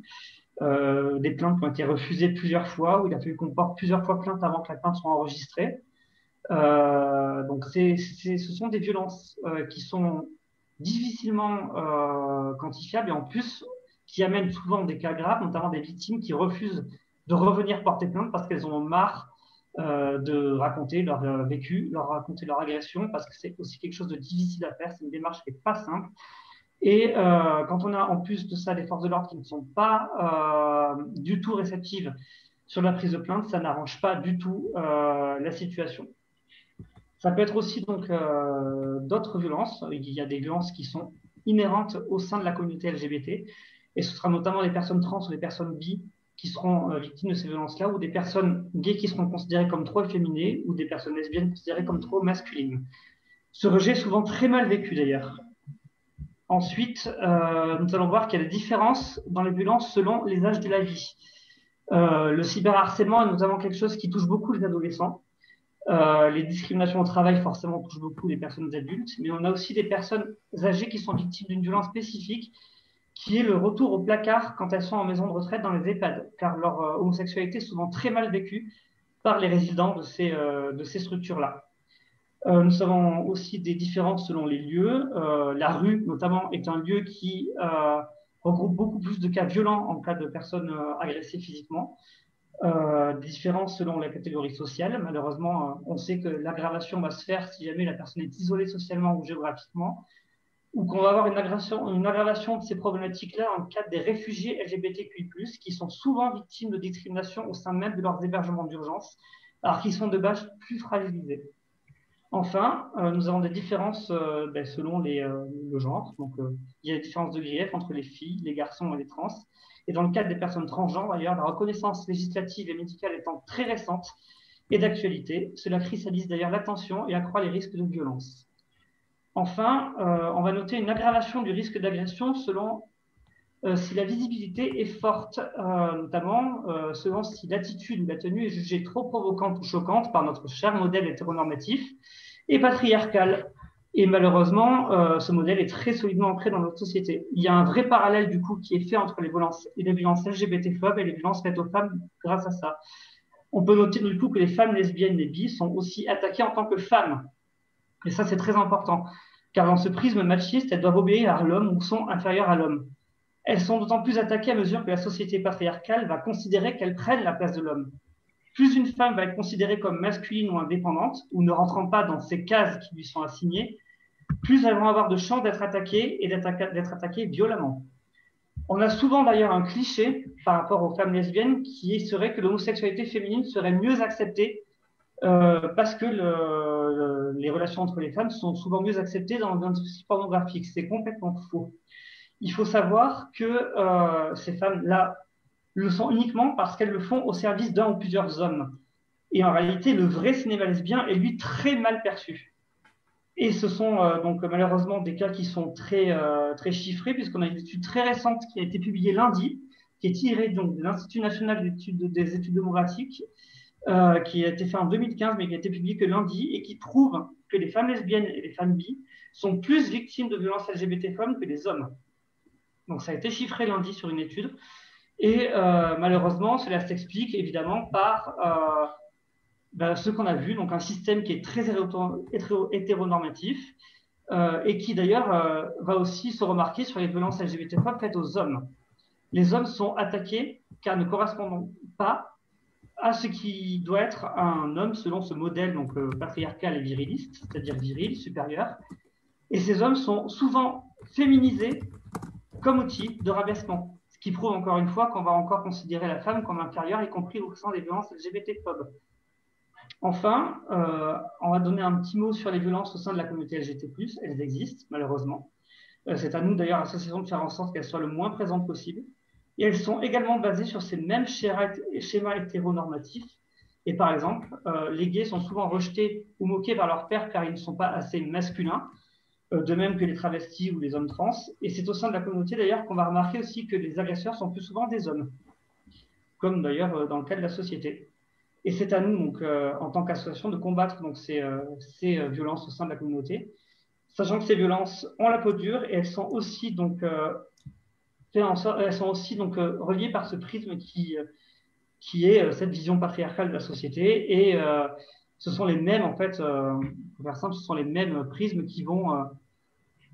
des plaintes qui ont été refusées plusieurs fois, où il a fallu qu'on porte plusieurs fois plainte avant que la plainte soit enregistrée. Donc ce sont des violences qui sont difficilement quantifiables et en plus qui amènent souvent des cas graves, notamment des victimes qui refusent de revenir porter plainte parce qu'elles ont marre de raconter leur vécu, raconter leur agression, parce que c'est aussi quelque chose de difficile à faire, c'est une démarche qui n'est pas simple. Et quand on a en plus de ça des forces de l'ordre qui ne sont pas du tout réceptives sur la prise de plainte, ça n'arrange pas du tout la situation. Ça peut être aussi donc d'autres violences. Il y a des violences qui sont inhérentes au sein de la communauté LGBT, et ce sera notamment les personnes trans ou les personnes bi qui seront victimes de ces violences-là, ou des personnes gays qui seront considérées comme trop efféminées, ou des personnes lesbiennes considérées comme trop masculines. Ce rejet est souvent très mal vécu d'ailleurs. Ensuite, nous allons voir qu'il y a des différences dans les violences selon les âges de la vie. Le cyberharcèlement est notamment quelque chose qui touche beaucoup les adolescents. Les discriminations au travail, forcément, touchent beaucoup les personnes adultes, mais on a aussi des personnes âgées qui sont victimes d'une violence spécifique, qui est le retour au placard quand elles sont en maison de retraite dans les EHPAD, car leur homosexualité est souvent très mal vécue par les résidents de ces structures-là. Nous avons aussi des différences selon les lieux. La rue, notamment, est un lieu qui regroupe beaucoup plus de cas violents en cas de personnes agressées physiquement. Des différences selon la catégorie sociale. Malheureusement, on sait que l'aggravation va se faire si jamais la personne est isolée socialement ou géographiquement, ou qu'on va avoir une aggravation de ces problématiques-là en cas des réfugiés LGBTQI+, qui sont souvent victimes de discrimination au sein même de leurs hébergements d'urgence, alors qu'ils sont de base plus fragilisés. Enfin, nous avons des différences selon le genre. Donc, il y a des différences de grief entre les filles, les garçons et les trans. Et dans le cadre des personnes transgenres, d'ailleurs, la reconnaissance législative et médicale étant très récente et d'actualité, cela cristallise d'ailleurs l'attention et accroît les risques de violence. Enfin, on va noter une aggravation du risque d'agression selon si la visibilité est forte, notamment selon si l'attitude ou la tenue est jugée trop provocante ou choquante par notre cher modèle hétéronormatif et patriarcal. Et malheureusement, ce modèle est très solidement ancré dans notre société. Il y a un vrai parallèle du coup qui est fait entre les violences LGBT-phobes et les violences faites aux femmes grâce à ça. On peut noter du coup que les femmes lesbiennes et bi sont aussi attaquées en tant que femmes. Et ça, c'est très important, car dans ce prisme machiste, elles doivent obéir à l'homme ou sont inférieures à l'homme. Elles sont d'autant plus attaquées à mesure que la société patriarcale va considérer qu'elles prennent la place de l'homme. Plus une femme va être considérée comme masculine ou indépendante, ou ne rentrant pas dans ces cases qui lui sont assignées, plus elles vont avoir de chances d'être attaquées et d'être attaquées violemment. On a souvent d'ailleurs un cliché par rapport aux femmes lesbiennes qui serait que l'homosexualité féminine serait mieux acceptée parce que les relations entre les femmes sont souvent mieux acceptées dans l'industrie pornographique. C'est complètement faux. Il faut savoir que ces femmes-là le sont uniquement parce qu'elles le font au service d'un ou plusieurs hommes. Et en réalité, le vrai cinéma lesbien est lui très mal perçu. Et ce sont donc malheureusement des cas qui sont très chiffrés, puisqu'on a une étude très récente qui a été publiée lundi, qui est tirée donc de l'Institut national des études démographiques, qui a été fait en 2015, mais qui a été publiée que lundi, et qui prouve que les femmes lesbiennes et les femmes bi sont plus victimes de violences LGBT-phobes que les hommes. Donc ça a été chiffré lundi sur une étude. Et malheureusement, cela s'explique évidemment par ce qu'on a vu, donc un système qui est très hétéronormatif et qui d'ailleurs va aussi se remarquer sur les violences LGBT-phobes faites aux hommes. Les hommes sont attaqués car ne correspondant pas à ce qui doit être un homme selon ce modèle donc, patriarcal et viriliste, c'est-à-dire viril, supérieur. Et ces hommes sont souvent féminisés comme outil de rabaissement, ce qui prouve encore une fois qu'on va encore considérer la femme comme inférieure, y compris au sein des violences LGBT-phobes. Enfin, on va donner un petit mot sur les violences au sein de la communauté LGBT+. Elles existent, malheureusement. C'est à nous d'ailleurs, association, de faire en sorte qu'elles soient le moins présentes possible. Et elles sont également basées sur ces mêmes schémas hétéronormatifs. Et par exemple, les gays sont souvent rejetés ou moqués par leur père car ils ne sont pas assez masculins, de même que les travestis ou les hommes trans. Et c'est au sein de la communauté d'ailleurs qu'on va remarquer aussi que les agresseurs sont plus souvent des hommes, comme d'ailleurs dans le cas de la société. Et c'est à nous, donc, en tant qu'association, de combattre donc, ces violences au sein de la communauté, sachant que ces violences ont la peau dure et elles sont aussi donc, reliées par ce prisme qui est cette vision patriarcale de la société. Et ce sont les mêmes, en fait, pour faire simple, ce sont les mêmes prismes qui vont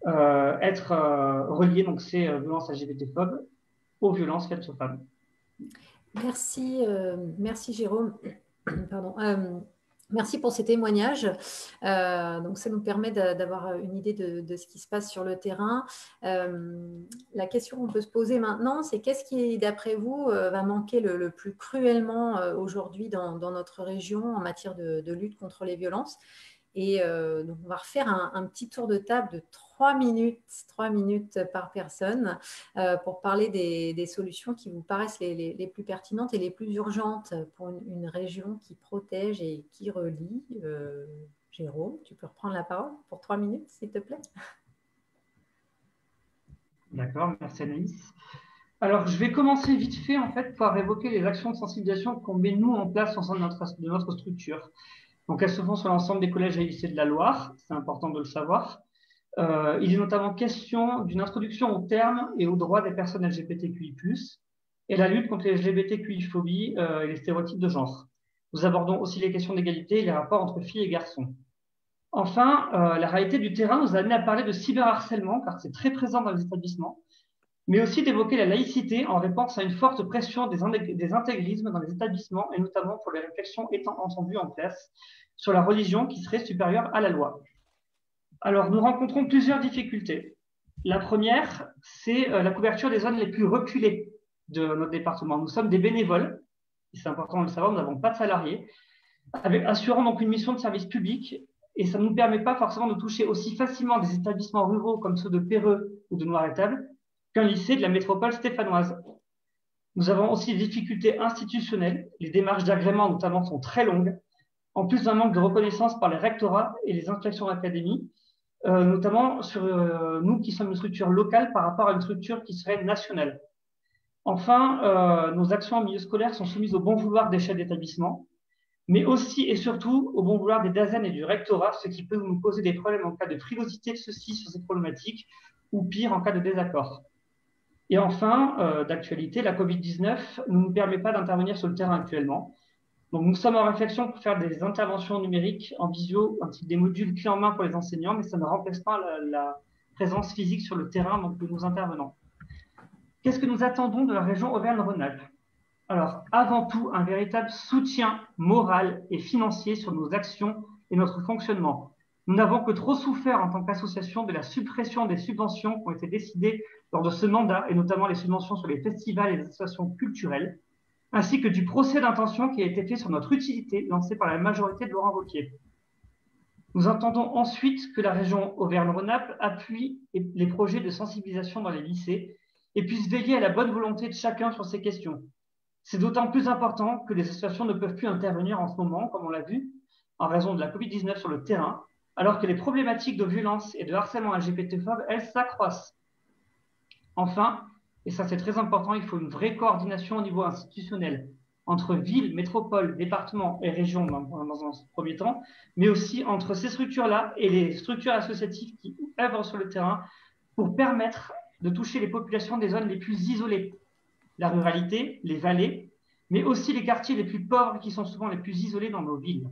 être reliés, donc ces violences LGBT-phobes, aux violences faites aux femmes. Merci Jérôme. Pardon. Merci pour ces témoignages. Donc, ça nous permet d'avoir une idée de ce qui se passe sur le terrain. La question qu'on peut se poser maintenant, c'est qu'est-ce qui, d'après vous, va manquer le plus cruellement aujourd'hui dans notre région en matière de lutte contre les violences? Et donc, on va refaire un petit tour de table de 3 minutes par personne pour parler des solutions qui vous paraissent les plus pertinentes et les plus urgentes pour une région qui protège et qui relie. Jérôme, tu peux reprendre la parole pour 3 minutes, s'il te plaît. D'accord, merci Anaïs. Alors, je vais commencer vite fait, en fait, par évoquer les actions de sensibilisation qu'on met, nous, en place au sein de notre structure. Donc, elles se font sur l'ensemble des collèges et lycées de la Loire, c'est important de le savoir. Il est notamment question d'une introduction aux termes et aux droits des personnes LGBTQI+, et la lutte contre les LGBTQI-phobies et les stéréotypes de genre. Nous abordons aussi les questions d'égalité et les rapports entre filles et garçons. Enfin, la réalité du terrain nous a amené à parler de cyberharcèlement, car c'est très présent dans les établissements, mais aussi d'évoquer la laïcité en réponse à une forte pression des intégrismes dans les établissements, et notamment pour les réflexions étant entendues en classe sur la religion qui serait supérieure à la loi. Alors, nous rencontrons plusieurs difficultés. La première, c'est la couverture des zones les plus reculées de notre département. Nous sommes des bénévoles, et c'est important de le savoir, nous n'avons pas de salariés, assurant donc une mission de service public, et ça ne nous permet pas forcément de toucher aussi facilement des établissements ruraux comme ceux de Perreux ou de Noiretal qu'un lycée de la métropole stéphanoise. Nous avons aussi des difficultés institutionnelles. Les démarches d'agrément, notamment, sont très longues, en plus d'un manque de reconnaissance par les rectorats et les inspections d'académie, notamment sur nous qui sommes une structure locale par rapport à une structure qui serait nationale. Enfin, nos actions en milieu scolaire sont soumises au bon vouloir des chefs d'établissement, mais aussi et surtout au bon vouloir des DAZEN et du rectorat, ce qui peut nous poser des problèmes en cas de frilosité de ceux-ci sur ces problématiques, ou pire en cas de désaccord. Et enfin, d'actualité, la Covid-19 ne nous permet pas d'intervenir sur le terrain actuellement. Donc, nous sommes en réflexion pour faire des interventions numériques en visio, ainsi que des modules clés en main pour les enseignants, mais ça ne remplace pas la présence physique sur le terrain donc, de nos intervenants. Qu'est-ce que nous attendons de la région Auvergne-Rhône-Alpes? Alors, avant tout, un véritable soutien moral et financier sur nos actions et notre fonctionnement. Nous n'avons que trop souffert en tant qu'association de la suppression des subventions qui ont été décidées lors de ce mandat, et notamment les subventions sur les festivals et les associations culturelles, ainsi que du procès d'intention qui a été fait sur notre utilité lancé par la majorité de Laurent Wauquiez. Nous entendons ensuite que la région Auvergne-Rhône-Alpes appuie les projets de sensibilisation dans les lycées et puisse veiller à la bonne volonté de chacun sur ces questions. C'est d'autant plus important que les associations ne peuvent plus intervenir en ce moment, comme on l'a vu, en raison de la Covid-19 sur le terrain, alors que les problématiques de violence et de harcèlement LGBT-phobe, elles, s'accroissent. Enfin, et ça c'est très important, il faut une vraie coordination au niveau institutionnel entre villes, métropoles, départements et régions dans un premier temps, mais aussi entre ces structures-là et les structures associatives qui œuvrent sur le terrain pour permettre de toucher les populations des zones les plus isolées, la ruralité, les vallées, mais aussi les quartiers les plus pauvres qui sont souvent les plus isolés dans nos villes.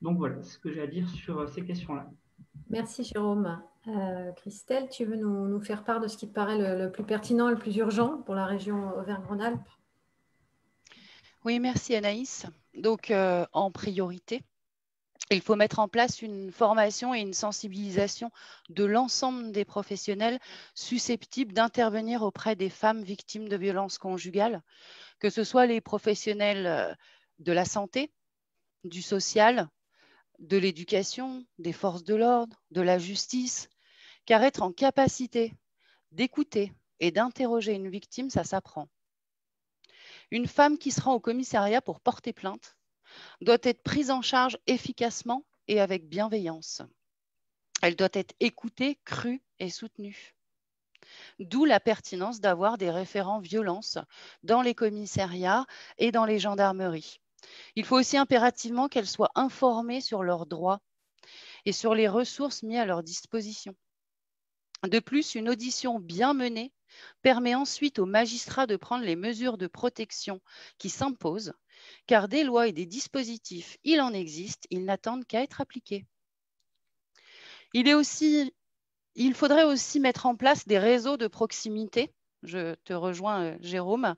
Donc voilà ce que j'ai à dire sur ces questions-là. Merci Jérôme. Christelle, tu veux nous faire part de ce qui te paraît le plus pertinent, le plus urgent pour la région Auvergne-Rhône-Alpes? Oui, merci Anaïs. Donc, en priorité, il faut mettre en place une formation et une sensibilisation de l'ensemble des professionnels susceptibles d'intervenir auprès des femmes victimes de violences conjugales, que ce soit les professionnels de la santé, du social, de l'éducation, des forces de l'ordre, de la justice, car être en capacité d'écouter et d'interroger une victime, ça s'apprend. Une femme qui se rend au commissariat pour porter plainte doit être prise en charge efficacement et avec bienveillance. Elle doit être écoutée, crue et soutenue. D'où la pertinence d'avoir des référents violences dans les commissariats et dans les gendarmeries. Il faut aussi impérativement qu'elles soient informées sur leurs droits et sur les ressources mises à leur disposition. De plus, une audition bien menée permet ensuite aux magistrats de prendre les mesures de protection qui s'imposent, car des lois et des dispositifs, il en existe, ils n'attendent qu'à être appliqués. Il faudrait aussi mettre en place des réseaux de proximité, je te rejoins Jérôme,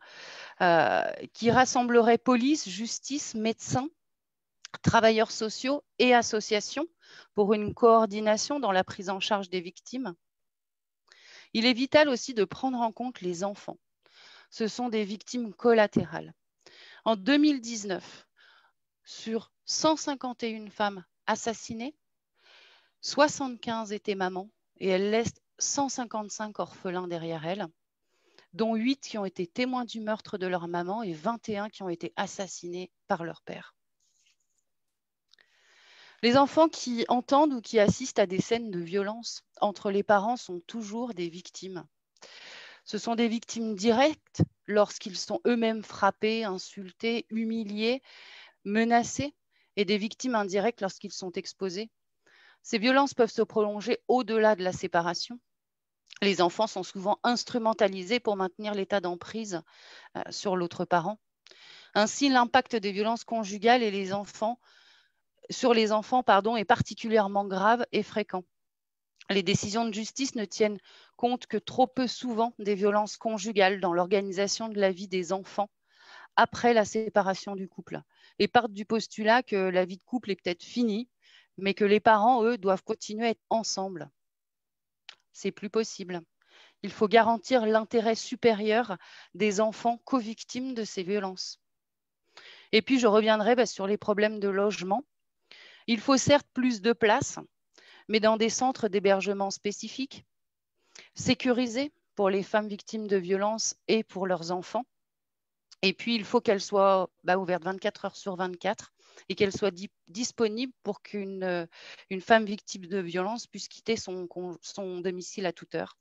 qui rassembleraient police, justice, médecins, travailleurs sociaux et associations pour une coordination dans la prise en charge des victimes. Il est vital aussi de prendre en compte les enfants. Ce sont des victimes collatérales. En 2019, sur 151 femmes assassinées, 75 étaient mamans et elles laissent 155 orphelins derrière elles, dont 8 qui ont été témoins du meurtre de leur maman et 21 qui ont été assassinés par leur père. Les enfants qui entendent ou qui assistent à des scènes de violence entre les parents sont toujours des victimes. Ce sont des victimes directes lorsqu'ils sont eux-mêmes frappés, insultés, humiliés, menacés, et des victimes indirectes lorsqu'ils sont exposés. Ces violences peuvent se prolonger au-delà de la séparation. Les enfants sont souvent instrumentalisés pour maintenir l'état d'emprise sur l'autre parent. Ainsi, l'impact des violences conjugales sur les enfants est particulièrement grave et fréquent. Les décisions de justice ne tiennent compte que trop peu souvent des violences conjugales dans l'organisation de la vie des enfants après la séparation du couple et partent du postulat que la vie de couple est peut-être finie, mais que les parents, eux, doivent continuer à être ensemble. C'est plus possible. Il faut garantir l'intérêt supérieur des enfants co-victimes de ces violences. Et puis, je reviendrai sur les problèmes de logement. Il faut certes plus de places, mais dans des centres d'hébergement spécifiques, sécurisés pour les femmes victimes de violences et pour leurs enfants. Et puis, il faut qu'elles soient ouvertes 24 heures sur 24 et qu'elles soient disponibles pour qu'une femme victime de violence puisse quitter son domicile à toute heure.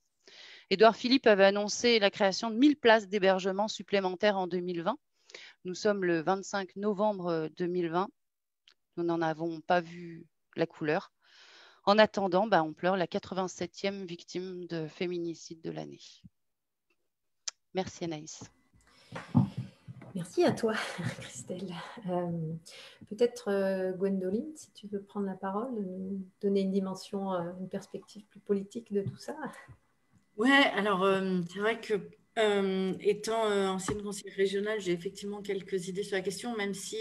Édouard Philippe avait annoncé la création de 1000 places d'hébergement supplémentaires en 2020. Nous sommes le 25 novembre 2020. Nous n'en avons pas vu la couleur. En attendant, on pleure la 87e victime de féminicide de l'année. Merci Anaïs. Merci à toi, Christelle. Peut-être Gwendoline, si tu veux prendre la parole, nous donner une dimension, une perspective plus politique de tout ça. Ouais, alors c'est vrai que étant ancienne conseillère régionale, j'ai effectivement quelques idées sur la question, même si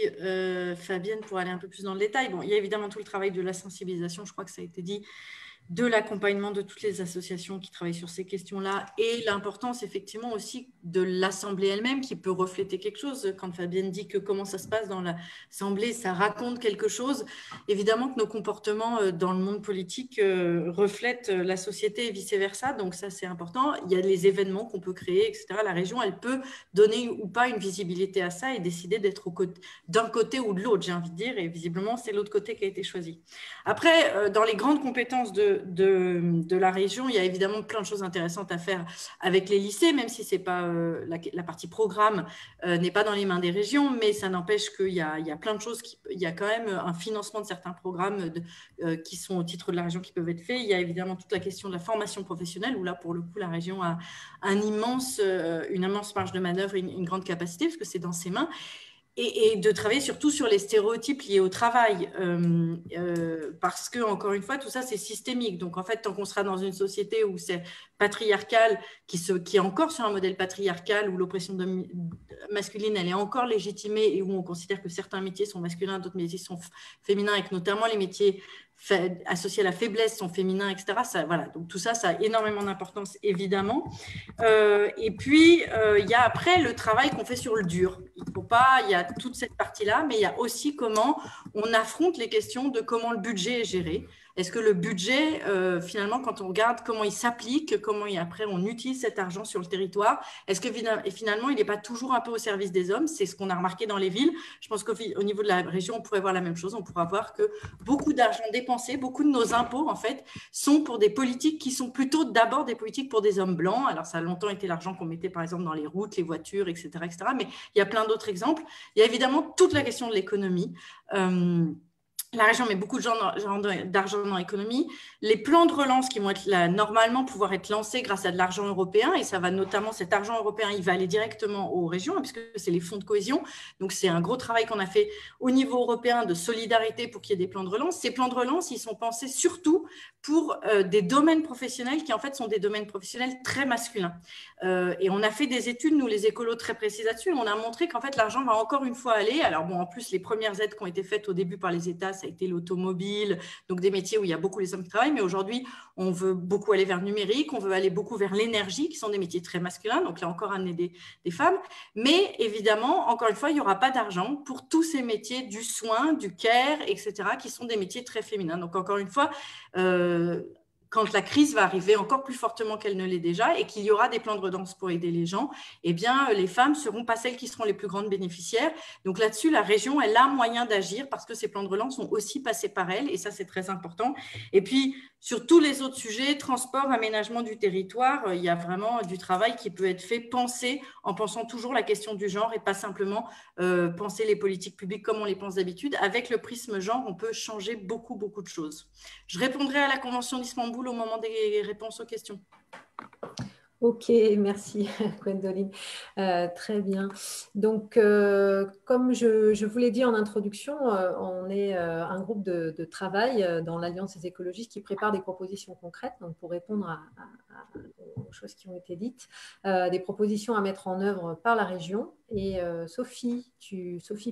Fabienne pourrait aller un peu plus dans le détail. Bon, il y a évidemment tout le travail de la sensibilisation, je crois que ça a été dit, de l'accompagnement de toutes les associations qui travaillent sur ces questions-là et l'importance effectivement aussi de l'Assemblée elle-même qui peut refléter quelque chose. Quand Fabienne dit que comment ça se passe dans l'Assemblée, ça raconte quelque chose. Évidemment que nos comportements dans le monde politique reflètent la société et vice-versa, donc ça c'est important. Il y a les événements qu'on peut créer, etc. La région, elle peut donner ou pas une visibilité à ça et décider d'être d'un côté ou de l'autre, j'ai envie de dire, et visiblement c'est l'autre côté qui a été choisi. Après, dans les grandes compétences de la région, il y a évidemment plein de choses intéressantes à faire avec les lycées, même si c'est pas la partie programme n'est pas dans les mains des régions, mais ça n'empêche qu'il y a plein de choses, il y a quand même un financement de certains programmes qui sont au titre de la région qui peuvent être faits. Il y a évidemment toute la question de la formation professionnelle, où là, pour le coup, la région a une immense marge de manœuvre, une grande capacité, parce que c'est dans ses mains. Et de travailler surtout sur les stéréotypes liés au travail, parce que, encore une fois, tout ça, c'est systémique. Donc, en fait, tant qu'on sera dans une société où c'est patriarcal, qui est encore sur un modèle patriarcal, où l'oppression masculine, elle est encore légitimée, et où on considère que certains métiers sont masculins, d'autres métiers sont féminins, et que notamment les métiers associés à la faiblesse sont féminins, etc. Voilà. Donc, tout ça, ça a énormément d'importance, évidemment. Et puis, il y a après le travail qu'on fait sur le dur. Il y a toute cette partie-là, mais il y a aussi comment on affronte les questions de comment le budget est géré. Est-ce que le budget, finalement, quand on regarde comment il s'applique, comment après on utilise cet argent sur le territoire, est-ce que finalement, il n'est pas toujours un peu au service des hommes? C'est ce qu'on a remarqué dans les villes. Je pense qu'au niveau de la région, on pourrait voir la même chose. On pourra voir que beaucoup d'argent dépensé, beaucoup de nos impôts, en fait, sont pour des politiques qui sont plutôt d'abord des politiques pour des hommes blancs. Alors, ça a longtemps été l'argent qu'on mettait, par exemple, dans les routes, les voitures, etc., etc. Mais il y a plein d'autres exemples. Il y a évidemment toute la question de l'économie. La région met beaucoup d'argent dans l'économie. Les plans de relance qui vont être là, normalement pouvoir être lancés grâce à de l'argent européen, et ça va notamment, cet argent européen, il va aller directement aux régions, puisque c'est les fonds de cohésion. Donc, c'est un gros travail qu'on a fait au niveau européen de solidarité pour qu'il y ait des plans de relance. Ces plans de relance, ils sont pensés surtout pour des domaines professionnels qui, en fait, sont des domaines professionnels très masculins. Et on a fait des études, nous, les écolos, très précises là-dessus. On a montré qu'en fait, l'argent va encore une fois aller. Alors, bon, en plus, les premières aides qui ont été faites au début par les États, ça a été l'automobile, donc des métiers où il y a beaucoup les hommes qui travaillent. Mais aujourd'hui, on veut beaucoup aller vers le numérique, on veut aller beaucoup vers l'énergie, qui sont des métiers très masculins. Donc là, encore amener des femmes. Mais évidemment, encore une fois, il n'y aura pas d'argent pour tous ces métiers du soin, du care, etc., qui sont des métiers très féminins. Donc, encore une fois, quand la crise va arriver encore plus fortement qu'elle ne l'est déjà et qu'il y aura des plans de relance pour aider les gens, eh bien, les femmes ne seront pas celles qui seront les plus grandes bénéficiaires. Donc là-dessus, la région, elle a moyen d'agir parce que ces plans de relance sont aussi passés par elle et ça, c'est très important. Et puis, sur tous les autres sujets, transport, aménagement du territoire, il y a vraiment du travail qui peut être fait en pensant toujours la question du genre et pas simplement penser les politiques publiques comme on les pense d'habitude. Avec le prisme genre, on peut changer beaucoup, beaucoup de choses. Je répondrai à la Convention d'Istanbul au moment des réponses aux questions. Ok, merci Gwendoline. Très bien. Donc, comme je vous l'ai dit en introduction, on est un groupe de travail dans l'Alliance des écologistes qui prépare des propositions concrètes donc pour répondre aux choses qui ont été dites, des propositions à mettre en œuvre par la région. Et Sophie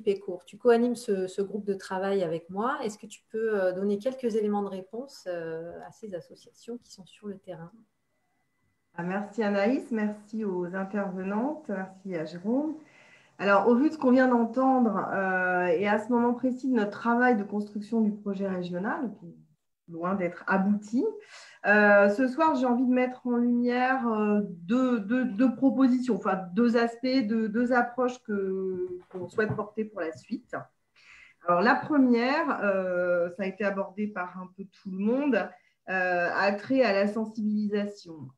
Pécourt, tu co-animes ce groupe de travail avec moi. Est-ce que tu peux donner quelques éléments de réponse à ces associations qui sont sur le terrain ? Merci Anaïs, merci aux intervenantes, merci à Jérôme. Alors, au vu de ce qu'on vient d'entendre et à ce moment précis de notre travail de construction du projet régional, qui est loin d'être abouti, ce soir, j'ai envie de mettre en lumière deux propositions, enfin deux aspects, deux approches qu'on souhaite porter pour la suite. Alors, la première, ça a été abordé par un peu tout le monde, a trait à la sensibilisation.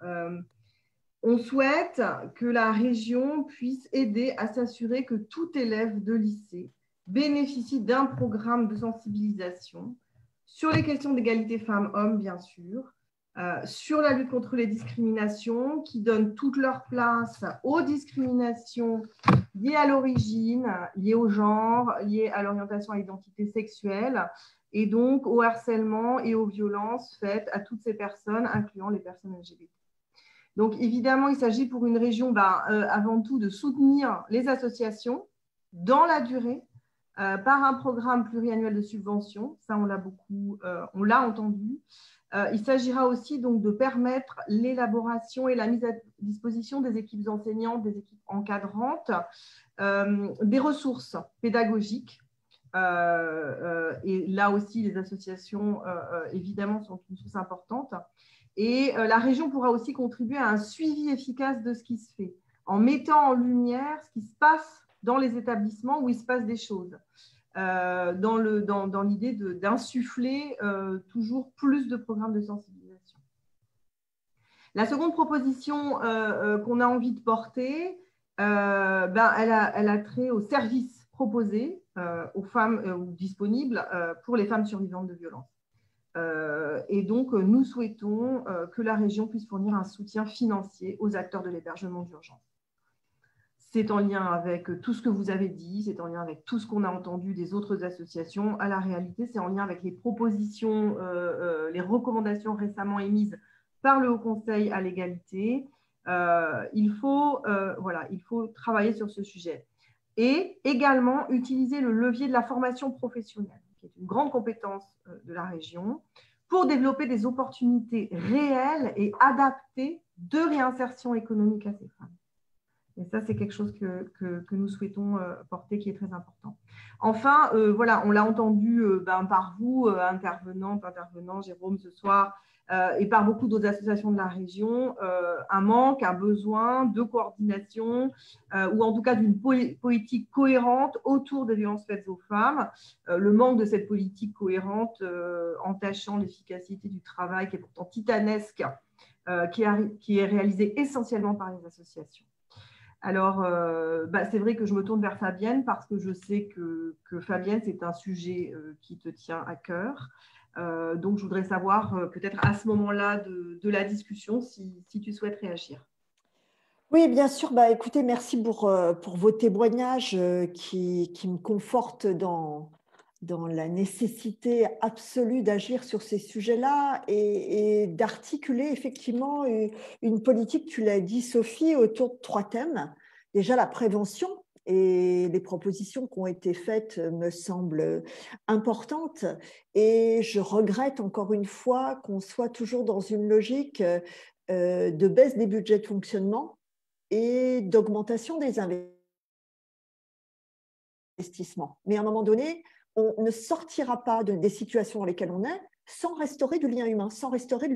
On souhaite que la région puisse aider à s'assurer que tout élève de lycée bénéficie d'un programme de sensibilisation sur les questions d'égalité femmes-hommes, bien sûr, sur la lutte contre les discriminations, qui donne toute leur place aux discriminations liées à l'origine, liées au genre, liées à l'orientation à l'identité sexuelle, et donc au harcèlement et aux violences faites à toutes ces personnes, incluant les personnes LGBT. Donc, évidemment, il s'agit pour une région, avant tout, de soutenir les associations dans la durée par un programme pluriannuel de subvention. Ça, on l'a entendu. Il s'agira aussi donc de permettre l'élaboration et la mise à disposition des équipes enseignantes, des équipes encadrantes, des ressources pédagogiques. Et là aussi, les associations, évidemment, sont une source importante. Et la région pourra aussi contribuer à un suivi efficace de ce qui se fait, en mettant en lumière ce qui se passe dans les établissements où il se passe des choses, dans l'idée d'insuffler toujours plus de programmes de sensibilisation. La seconde proposition qu'on a envie de porter, elle a trait aux services proposés aux femmes ou disponibles pour les femmes survivantes de violences. Et donc, nous souhaitons que la région puisse fournir un soutien financier aux acteurs de l'hébergement d'urgence. C'est en lien avec tout ce que vous avez dit, c'est en lien avec tout ce qu'on a entendu des autres associations. À la réalité, c'est en lien avec les propositions, les recommandations récemment émises par le Haut Conseil à l'égalité. Il faut travailler sur ce sujet. Et également utiliser le levier de la formation professionnelle, qui est une grande compétence de la région, pour développer des opportunités réelles et adaptées de réinsertion économique à ces femmes. Et ça, c'est quelque chose que nous souhaitons porter, qui est très important. Enfin, voilà, on l'a entendu par vous, intervenants, Jérôme, ce soir, et par beaucoup d'autres associations de la région, un manque, un besoin de coordination, ou en tout cas d'une politique cohérente autour des violences faites aux femmes. Le manque de cette politique cohérente entachant l'efficacité du travail qui est pourtant titanesque, qui est réalisé essentiellement par les associations. Alors, c'est vrai que je me tourne vers Fabienne parce que je sais que Fabienne, c'est un sujet qui te tient à cœur. Donc, je voudrais savoir peut-être à ce moment-là de la discussion si tu souhaites réagir. Oui, bien sûr. Écoutez, merci pour vos témoignages qui me confortent dans la nécessité absolue d'agir sur ces sujets-là et d'articuler effectivement une politique, tu l'as dit Sophie, autour de 3 thèmes. Déjà la prévention, et les propositions qui ont été faites me semblent importantes, et je regrette encore une fois qu'on soit toujours dans une logique de baisse des budgets de fonctionnement et d'augmentation des investissements. Mais à un moment donné, on ne sortira pas des situations dans lesquelles on est sans restaurer du lien humain, sans restaurer de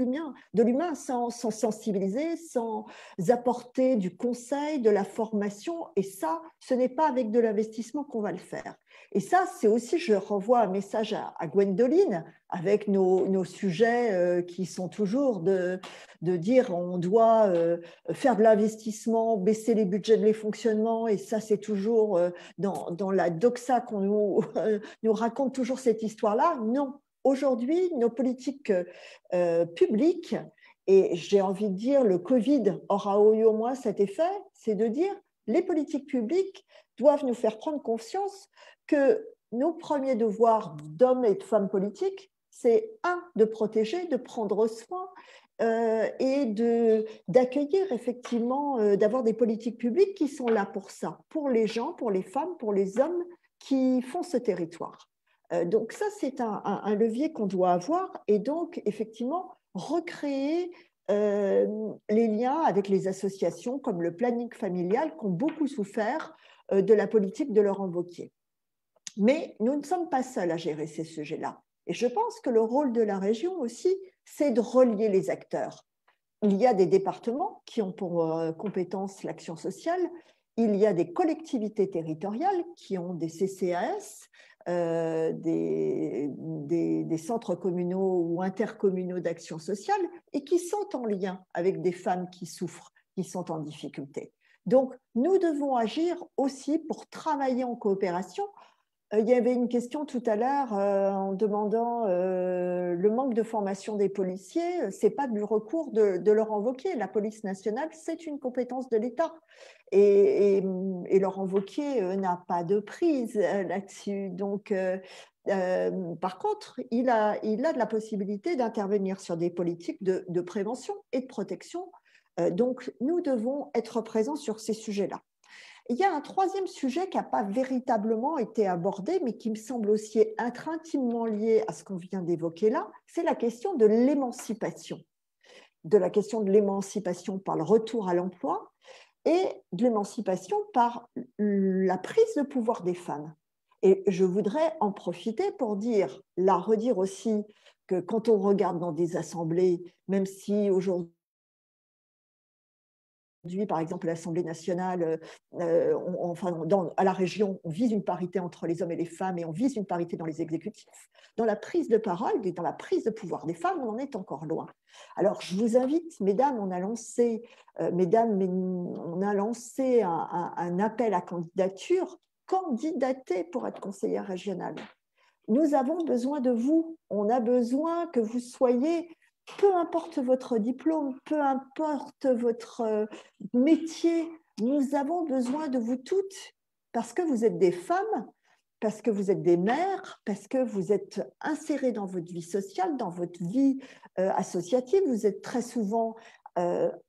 l'humain, sans sensibiliser, sans apporter du conseil, de la formation. Et ça, ce n'est pas avec de l'investissement qu'on va le faire. Et ça, c'est aussi, je renvoie un message à Gwendoline, avec nos sujets qui sont toujours de dire on doit faire de l'investissement, baisser les budgets de les fonctionnements, et ça, c'est toujours dans la doxa qu'on nous raconte toujours cette histoire-là. Non. Aujourd'hui, nos politiques publiques, et j'ai envie de dire le Covid aura eu au moins cet effet, c'est de dire les politiques publiques doivent nous faire prendre conscience que nos premiers devoirs d'hommes et de femmes politiques, c'est de protéger, de prendre soin et d'accueillir effectivement, d'avoir des politiques publiques qui sont là pour ça, pour les gens, pour les femmes, pour les hommes qui font ce territoire. Donc ça, c'est un levier qu'on doit avoir, et donc effectivement recréer les liens avec les associations comme le planning familial qui ont beaucoup souffert de la politique de Laurent Wauquiez. Mais nous ne sommes pas seuls à gérer ces sujets-là. Et je pense que le rôle de la région aussi, c'est de relier les acteurs. Il y a des départements qui ont pour compétence l'action sociale, il y a des collectivités territoriales qui ont des CCAS, des centres communaux ou intercommunaux d'action sociale, et qui sont en lien avec des femmes qui souffrent, qui sont en difficulté. Donc, nous devons agir aussi pour travailler en coopération. Il y avait une question tout à l'heure en demandant le manque de formation des policiers. Ce n'est pas du recours de Laurent Wauquiez. La police nationale, c'est une compétence de l'État. Et Laurent Wauquiez n'a pas de prise là-dessus. Donc, par contre, il a de la possibilité d'intervenir sur des politiques de prévention et de protection. Donc, nous devons être présents sur ces sujets-là. Il y a un troisième sujet qui n'a pas véritablement été abordé, mais qui me semble aussi être intimement lié à ce qu'on vient d'évoquer là, c'est la question de l'émancipation. De la question de l'émancipation par le retour à l'emploi et de l'émancipation par la prise de pouvoir des femmes. Et je voudrais en profiter pour redire aussi que quand on regarde dans des assemblées, même si aujourd'hui, par exemple, l'Assemblée nationale, à la région, on vise une parité entre les hommes et les femmes et on vise une parité dans les exécutifs. Dans la prise de parole et dans la prise de pouvoir des femmes, on en est encore loin. Alors, je vous invite, mesdames, on a lancé un appel à candidature. Candidatez pour être conseillère régionale. Nous avons besoin de vous. On a besoin que vous soyez... Peu importe votre diplôme, peu importe votre métier, nous avons besoin de vous toutes parce que vous êtes des femmes, parce que vous êtes des mères, parce que vous êtes insérées dans votre vie sociale, dans votre vie associative. Vous êtes très souvent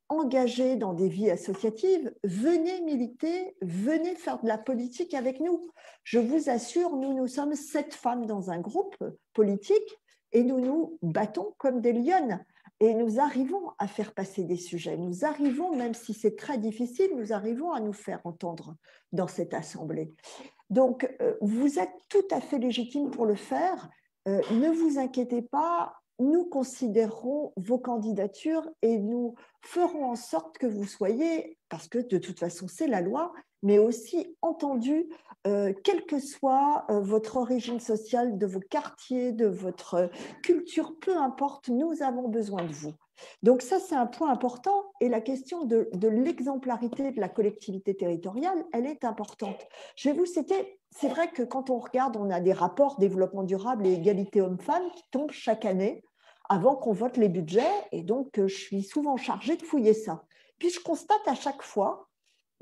engagées dans des vies associatives. Venez militer, venez faire de la politique avec nous. Je vous assure, nous sommes 7 femmes dans un groupe politique. Et nous nous battons comme des lionnes. Et nous arrivons à faire passer des sujets. Nous arrivons, même si c'est très difficile, nous arrivons à nous faire entendre dans cette assemblée. Donc, vous êtes tout à fait légitime pour le faire. Ne vous inquiétez pas, nous considérerons vos candidatures et nous ferons en sorte que vous soyez, parce que de toute façon c'est la loi, mais aussi entendu, quelle que soit votre origine sociale, de vos quartiers, de votre culture, peu importe, nous avons besoin de vous. Donc ça, c'est un point important, et la question de l'exemplarité de la collectivité territoriale, elle est importante. Je vais vous citer, c'est vrai que quand on regarde, on a des rapports développement durable et égalité hommes-femmes qui tombent chaque année avant qu'on vote les budgets, et donc je suis souvent chargée de fouiller ça. Puis je constate à chaque fois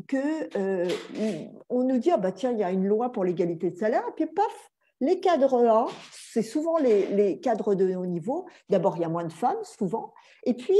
qu'on nous dit, ah bah tiens, il y a une loi pour l'égalité de salaire, et puis paf, les cadres A, c'est souvent les cadres de haut niveau. D'abord, il y a moins de femmes, souvent. Et puis,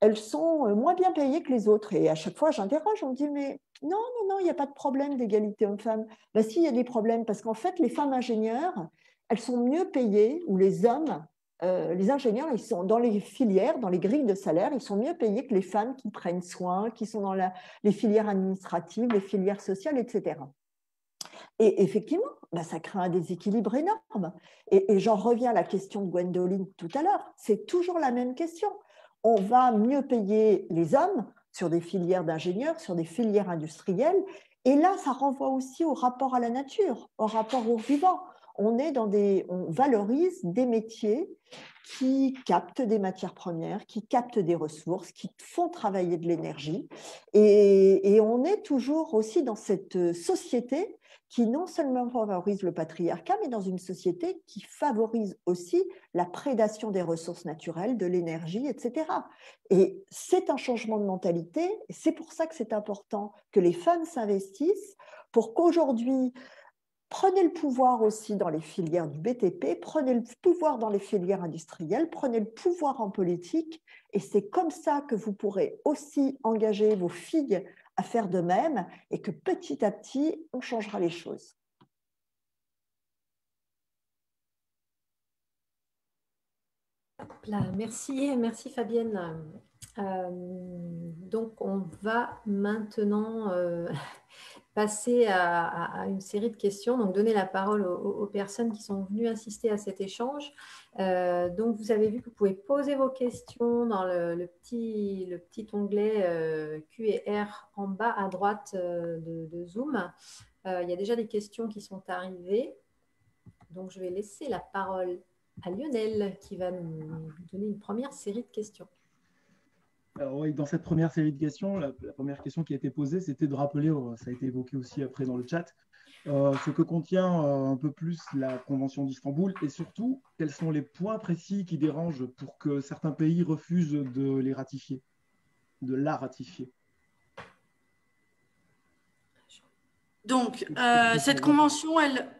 elles sont moins bien payées que les autres. Et à chaque fois, j'interroge, on me dit, mais non, il n'y a pas de problème d'égalité homme-femme. Ben, si, il y a des problèmes, parce qu'en fait, les femmes ingénieures, elles sont mieux payées, ou les hommes, les ingénieurs, ils sont dans les filières, dans les grilles de salaire, ils sont mieux payés que les femmes qui prennent soin, qui sont dans les filières administratives, les filières sociales, etc. Et effectivement, bah, ça crée un déséquilibre énorme. Et j'en reviens à la question de Gwendoline tout à l'heure. C'est toujours la même question. On va mieux payer les hommes sur des filières d'ingénieurs, sur des filières industrielles. Et là, ça renvoie aussi au rapport à la nature, au rapport au vivant. On valorise des métiers qui captent des matières premières, qui captent des ressources, qui font travailler de l'énergie. Et on est toujours aussi dans cette société qui non seulement favorise le patriarcat, mais dans une société qui favorise aussi la prédation des ressources naturelles, de l'énergie, etc. Et c'est un changement de mentalité, et c'est pour ça que c'est important que les femmes s'investissent, pour qu'aujourd'hui, prenez le pouvoir aussi dans les filières du BTP, prenez le pouvoir dans les filières industrielles, prenez le pouvoir en politique, et c'est comme ça que vous pourrez aussi engager vos filles à faire de même, et que petit à petit, on changera les choses. Merci Fabienne. Donc, on va maintenant passer à une série de questions, donc donner la parole aux personnes qui sont venues assister à cet échange. Donc, vous avez vu que vous pouvez poser vos questions dans le petit onglet Q&R en bas à droite de Zoom. Il y a déjà des questions qui sont arrivées. Donc, je vais laisser la parole à Lionel qui va nous donner une première série de questions. Alors oui, dans cette première série de questions, la première question qui a été posée, c'était de rappeler, ça a été évoqué aussi après dans le chat, ce que contient un peu plus la Convention d'Istanbul et surtout, quels sont les points précis qui dérangent pour que certains pays refusent de les ratifier, de la ratifier. Donc, cette convention,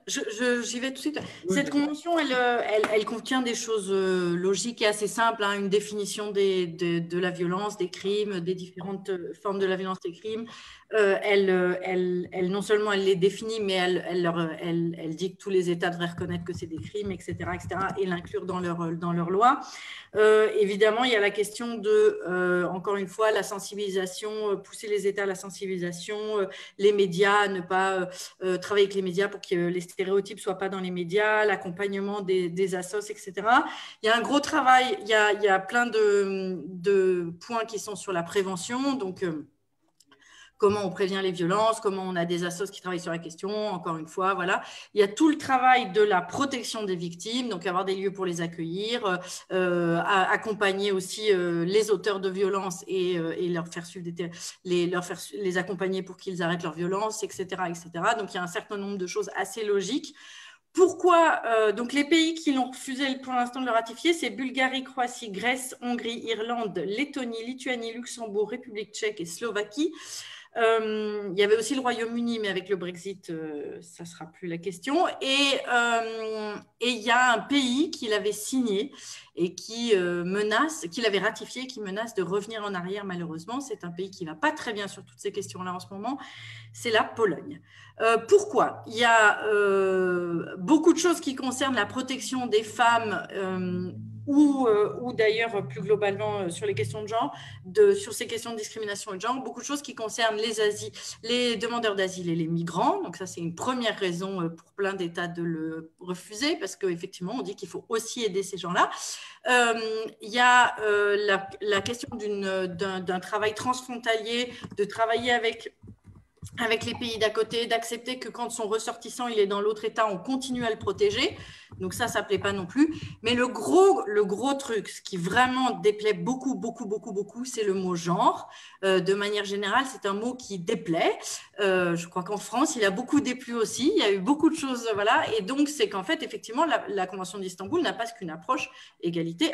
j'y vais tout de suite. Oui, cette convention, elle contient des choses logiques et assez simples, hein, une définition de la violence, des crimes, des différentes formes de la violence, des crimes. Non seulement elle les définit, mais elle dit que tous les États devraient reconnaître que c'est des crimes, etc., et l'inclure dans leur loi. Évidemment, il y a la question de, encore une fois, la sensibilisation, pousser les États à la sensibilisation, les médias, ne pas travailler avec les médias pour que les stéréotypes ne soient pas dans les médias, l'accompagnement des assos, etc. Il y a un gros travail, il y a plein de points qui sont sur la prévention, donc comment on prévient les violences, comment on a des assos qui travaillent sur la question, encore une fois, voilà. Il y a tout le travail de la protection des victimes, donc avoir des lieux pour les accueillir, accompagner aussi les auteurs de violences et leur faire suivre les accompagner pour qu'ils arrêtent leur violence, etc., etc. Donc, il y a un certain nombre de choses assez logiques. Pourquoi donc les pays qui l'ont refusé pour l'instant de le ratifier, c'est Bulgarie, Croatie, Grèce, Hongrie, Irlande, Lettonie, Lituanie, Luxembourg, République tchèque et Slovaquie. Il y avait aussi le Royaume-Uni, mais avec le Brexit, ça ne sera plus la question. Et il y a un pays qui l'avait signé et qui l'avait ratifié, qui menace de revenir en arrière malheureusement. C'est un pays qui ne va pas très bien sur toutes ces questions-là en ce moment. C'est la Pologne. Pourquoi ? Il y a beaucoup de choses qui concernent la protection des femmes ou d'ailleurs plus globalement sur les questions de genre, sur ces questions de discrimination et de genre, beaucoup de choses qui concernent les demandeurs d'asile et les migrants. Donc ça, c'est une première raison pour plein d'États de le refuser, parce qu'effectivement, on dit qu'il faut aussi aider ces gens-là. Il y a la question d'un travail transfrontalier, de travailler avec les pays d'à côté, d'accepter que quand son ressortissant il est dans l'autre État, on continue à le protéger. Donc ça ne plaît pas non plus. Mais le gros truc, ce qui vraiment déplaît beaucoup, c'est le mot genre. De manière générale, c'est un mot qui déplaît. Je crois qu'en France, il a beaucoup déplu aussi. Il y a eu beaucoup de choses, voilà. Et donc, c'est qu'en fait, effectivement, la Convention d'Istanbul n'a pas qu'une approche égalité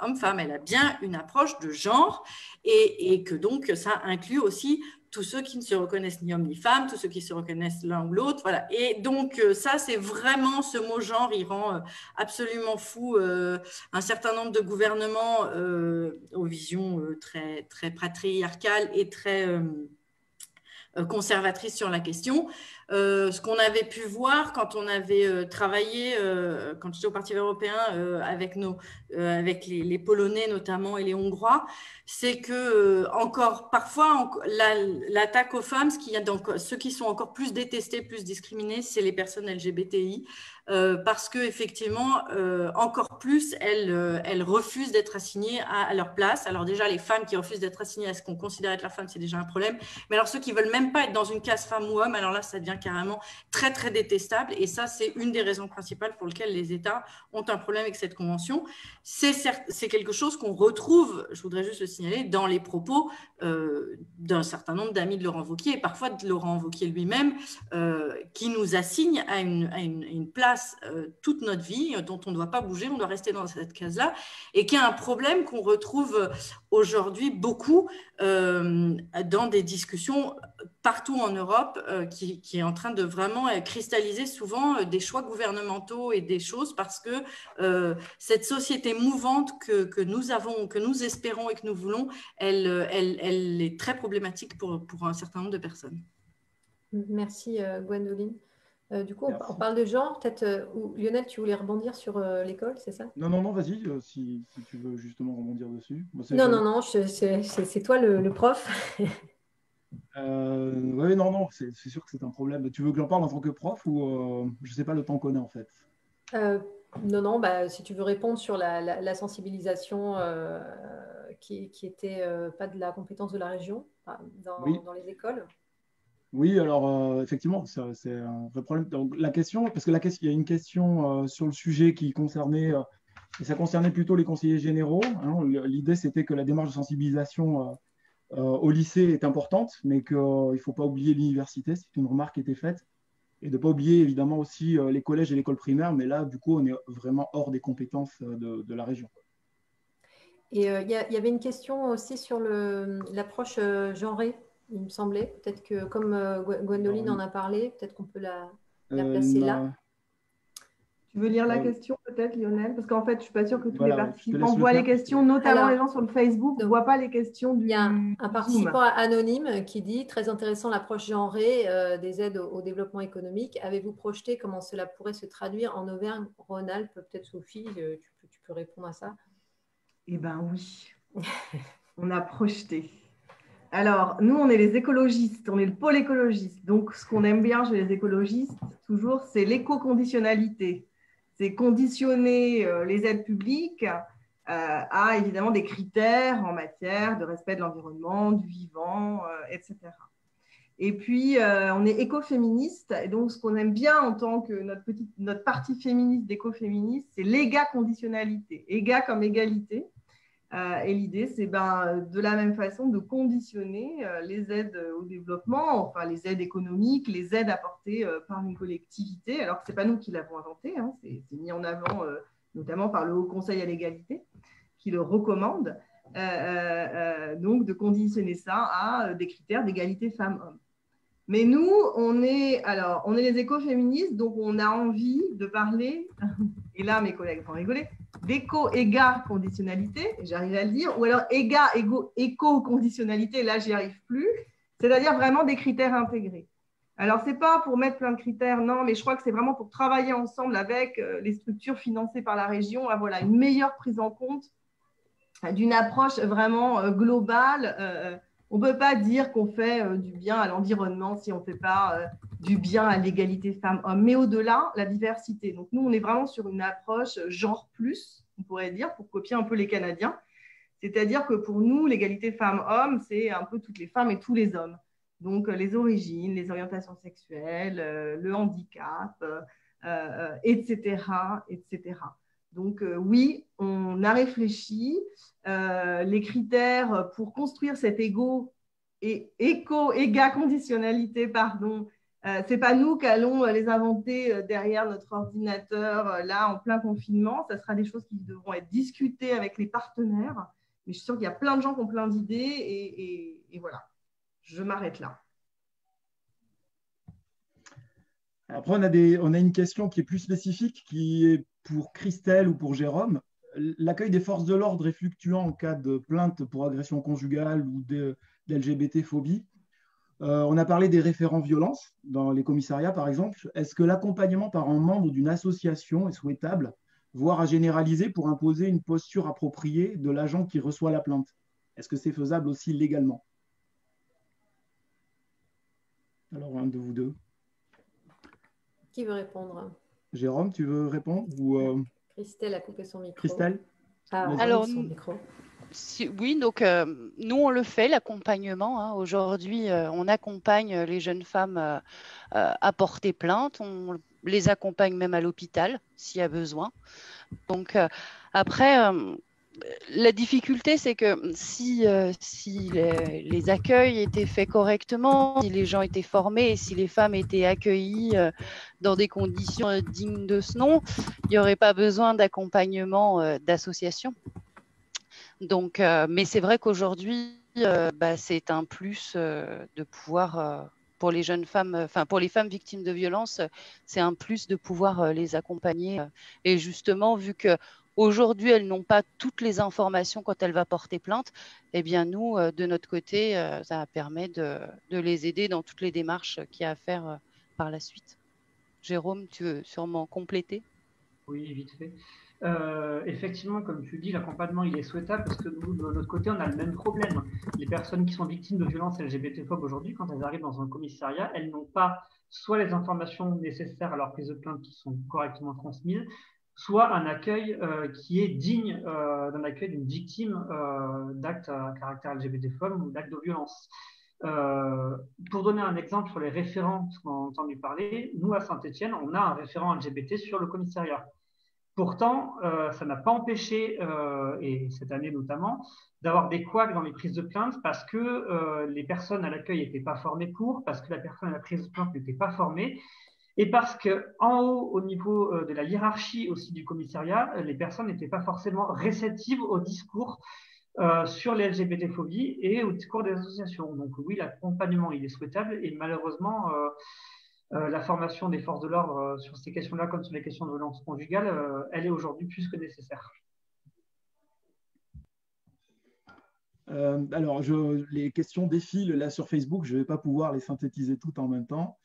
homme-femme. Elle a bien une approche de genre et que donc, ça inclut aussi tous ceux qui ne se reconnaissent ni homme ni femme, tous ceux qui se reconnaissent l'un ou l'autre, voilà. Et donc ça, c'est vraiment ce mot genre, il rend absolument fou un certain nombre de gouvernements aux visions très, très patriarcales et très conservatrices sur la question. Ce qu'on avait pu voir quand on avait travaillé, quand j'étais au Parti européen, avec les Polonais notamment et les Hongrois, c'est que encore parfois l'attaque aux femmes, ceux qui sont encore plus détestés, plus discriminés, c'est les personnes LGBTI, parce que effectivement encore plus elles refusent d'être assignées à leur place. Alors déjà les femmes qui refusent d'être assignées à ce qu'on considère être la femme, c'est déjà un problème. Mais alors ceux qui veulent même pas être dans une case femme ou homme, alors là ça devient carrément très très détestable, et ça c'est une des raisons principales pour lesquelles les États ont un problème avec cette convention. C'est quelque chose qu'on retrouve, je voudrais juste le signaler, dans les propos d'un certain nombre d'amis de Laurent Wauquiez et parfois de Laurent Wauquiez lui-même, qui nous assigne à une place toute notre vie dont on ne doit pas bouger, on doit rester dans cette case-là, et qui est un problème qu'on retrouve aujourd'hui beaucoup dans des discussions partout en Europe, qui est en train de vraiment cristalliser souvent des choix gouvernementaux et des choses, parce que cette société mouvante que nous avons, que nous espérons et que nous voulons, elle est très problématique pour un certain nombre de personnes. Merci Gwendoline. Du coup, on parle de genre, peut-être, Lionel, tu voulais rebondir sur l'école, c'est ça? Non, vas-y, si tu veux justement rebondir dessus. Moi, non, c'est toi le prof. Oui, non, c'est sûr que c'est un problème. Tu veux que j'en parle en tant que prof ou je ne sais pas le temps qu'on a en fait? Non, si tu veux répondre sur la sensibilisation qui était pas de la compétence de la région dans les écoles. Oui, alors effectivement, c'est un vrai problème. Donc, la question, parce que il y a une question sur le sujet qui concernait, et ça concernait plutôt les conseillers généraux. Hein. L'idée, c'était que la démarche de sensibilisation au lycée est importante, mais qu'il ne faut pas oublier l'université, c'est une remarque qui était faite, et de ne pas oublier évidemment aussi les collèges et l'école primaire, mais là, du coup, on est vraiment hors des compétences de la région. Et il y avait une question aussi sur l'approche genrée. Il me semblait, peut-être que comme Gwendoline en a parlé, peut-être qu'on peut la placer là. Tu veux lire la question peut-être, Lionel? Parce qu'en fait, je ne suis pas sûre que tous les participants voient les questions, notamment les gens sur le Facebook ne voient pas les questions du. Il y a un participant anonyme qui dit « Très intéressant l'approche genrée des aides au développement économique. Avez-vous projeté comment cela pourrait se traduire en Auvergne-Rhône-Alpes ?» Peut-être Sophie, tu peux répondre à ça. Eh bien oui, on a projeté. Alors, nous, on est les écologistes, on est le pôle écologiste. Donc, ce qu'on aime bien chez les écologistes, toujours, c'est l'éco-conditionnalité. C'est conditionner les aides publiques à, évidemment, des critères en matière de respect de l'environnement, du vivant, etc. Et puis, on est écoféministe. Et donc, ce qu'on aime bien en tant que notre parti féministe d'écoféministe, c'est l'éga-conditionnalité. Éga comme égalité. Et l'idée, c'est de la même façon de conditionner les aides au développement, enfin les aides économiques, les aides apportées par une collectivité. Alors que ce n'est pas nous qui l'avons inventé, hein, c'est mis en avant notamment par le Haut Conseil à l'égalité, qui le recommande, donc de conditionner ça à des critères d'égalité femmes-hommes. Mais nous, on est les écoféministes, donc on a envie de parler, et là mes collègues vont rigoler, d'éco-éga-conditionnalité, j'arrive à le dire, ou alors éco-conditionnalité, là j'y arrive plus, c'est-à-dire vraiment des critères intégrés. Alors, ce n'est pas pour mettre plein de critères, non, mais je crois que c'est vraiment pour travailler ensemble avec les structures financées par la région à voilà, une meilleure prise en compte d'une approche vraiment globale. On ne peut pas dire qu'on fait du bien à l'environnement si on ne fait pas du bien à l'égalité femmes-hommes, mais au-delà, la diversité. Donc, nous, on est vraiment sur une approche genre plus, on pourrait dire, pour copier un peu les Canadiens. C'est-à-dire que pour nous, l'égalité femmes-hommes, c'est un peu toutes les femmes et tous les hommes. Donc, les origines, les orientations sexuelles, le handicap, etc., etc. Donc, oui, on a réfléchi. Les critères pour construire cette éga-conditionnalité, pardon, ce n'est pas nous qui allons les inventer derrière notre ordinateur, là, en plein confinement. Ce sera des choses qui devront être discutées avec les partenaires. Mais je suis sûre qu'il y a plein de gens qui ont plein d'idées et voilà, je m'arrête là. Après, on a une question qui est plus spécifique, qui est pour Christelle ou pour Jérôme. L'accueil des forces de l'ordre est fluctuant en cas de plainte pour agression conjugale ou d'LGBT-phobie. On a parlé des référents violences dans les commissariats, par exemple. Est-ce que l'accompagnement par un membre d'une association est souhaitable, voire à généraliser pour imposer une posture appropriée de l'agent qui reçoit la plainte? Est-ce que c'est faisable aussi légalement? Alors, un de vous deux. Qui veut répondre? Jérôme, tu veux répondre ou Christelle a coupé son micro. Christelle? Alors, son micro. Oui, donc nous, on le fait, l'accompagnement. Hein. Aujourd'hui, on accompagne les jeunes femmes à porter plainte. On les accompagne même à l'hôpital s'il y a besoin. Donc, après, la difficulté, c'est que si les accueils étaient faits correctement, si les gens étaient formés et si les femmes étaient accueillies dans des conditions dignes de ce nom, il n'y aurait pas besoin d'accompagnement d'associations. Donc, mais c'est vrai qu'aujourd'hui, c'est un plus de pouvoir, pour les jeunes femmes, pour les femmes victimes de violences, c'est un plus de pouvoir les accompagner. Et justement, vu qu'aujourd'hui, elles n'ont pas toutes les informations quand elles vont porter plainte, eh bien, nous, de notre côté, ça permet de les aider dans toutes les démarches qu'il y a à faire par la suite. Jérôme, tu veux sûrement compléter? Oui, vite fait. Effectivement, comme tu dis, l'accompagnement il est souhaitable parce que nous, de notre côté, on a le même problème. Les personnes qui sont victimes de violences LGBT-phobes aujourd'hui, quand elles arrivent dans un commissariat, elles n'ont pas soit les informations nécessaires à leur prise de plainte qui sont correctement transmises, soit un accueil qui est digne d'un accueil d'une victime d'actes à caractère LGBT-phobe ou d'actes de violence. Pour donner un exemple sur les référents, parce qu'on a entendu parler, nous à Saint-Étienne, on a un référent LGBT sur le commissariat. Pourtant, ça n'a pas empêché, et cette année notamment, d'avoir des couacs dans les prises de plainte parce que les personnes à l'accueil n'étaient pas formées parce que la personne à la prise de plainte n'était pas formée, et parce qu'en haut, au niveau de la hiérarchie aussi du commissariat, les personnes n'étaient pas forcément réceptives au discours sur les LGBT-phobies et au discours des associations. Donc oui, l'accompagnement, il est souhaitable, et malheureusement, la formation des forces de l'ordre sur ces questions-là, comme sur les questions de violence conjugale, elle est aujourd'hui plus que nécessaire. Alors, les questions défilent là sur Facebook, je ne vais pas pouvoir les synthétiser toutes en même temps.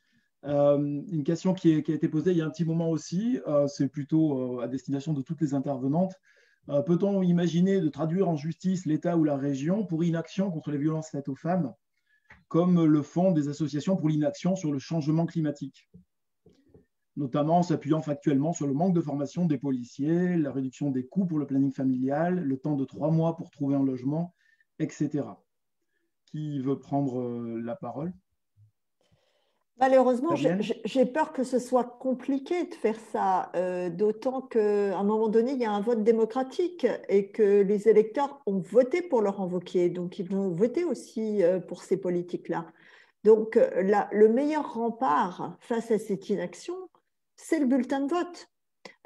Une question qui a été posée il y a un petit moment aussi, c'est plutôt à destination de toutes les intervenantes. Peut-on imaginer de traduire en justice l'État ou la région pour inaction contre les violences faites aux femmes, comme le font des associations pour l'inaction sur le changement climatique, notamment en s'appuyant factuellement sur le manque de formation des policiers, la réduction des coûts pour le planning familial, le temps de 3 mois pour trouver un logement, etc. Qui veut prendre la parole? Malheureusement, j'ai peur que ce soit compliqué de faire ça, d'autant qu'à un moment donné, il y a un vote démocratique et que les électeurs ont voté pour Laurent Wauquiez, donc ils vont voter aussi pour ces politiques-là. Donc, le meilleur rempart face à cette inaction, c'est le bulletin de vote.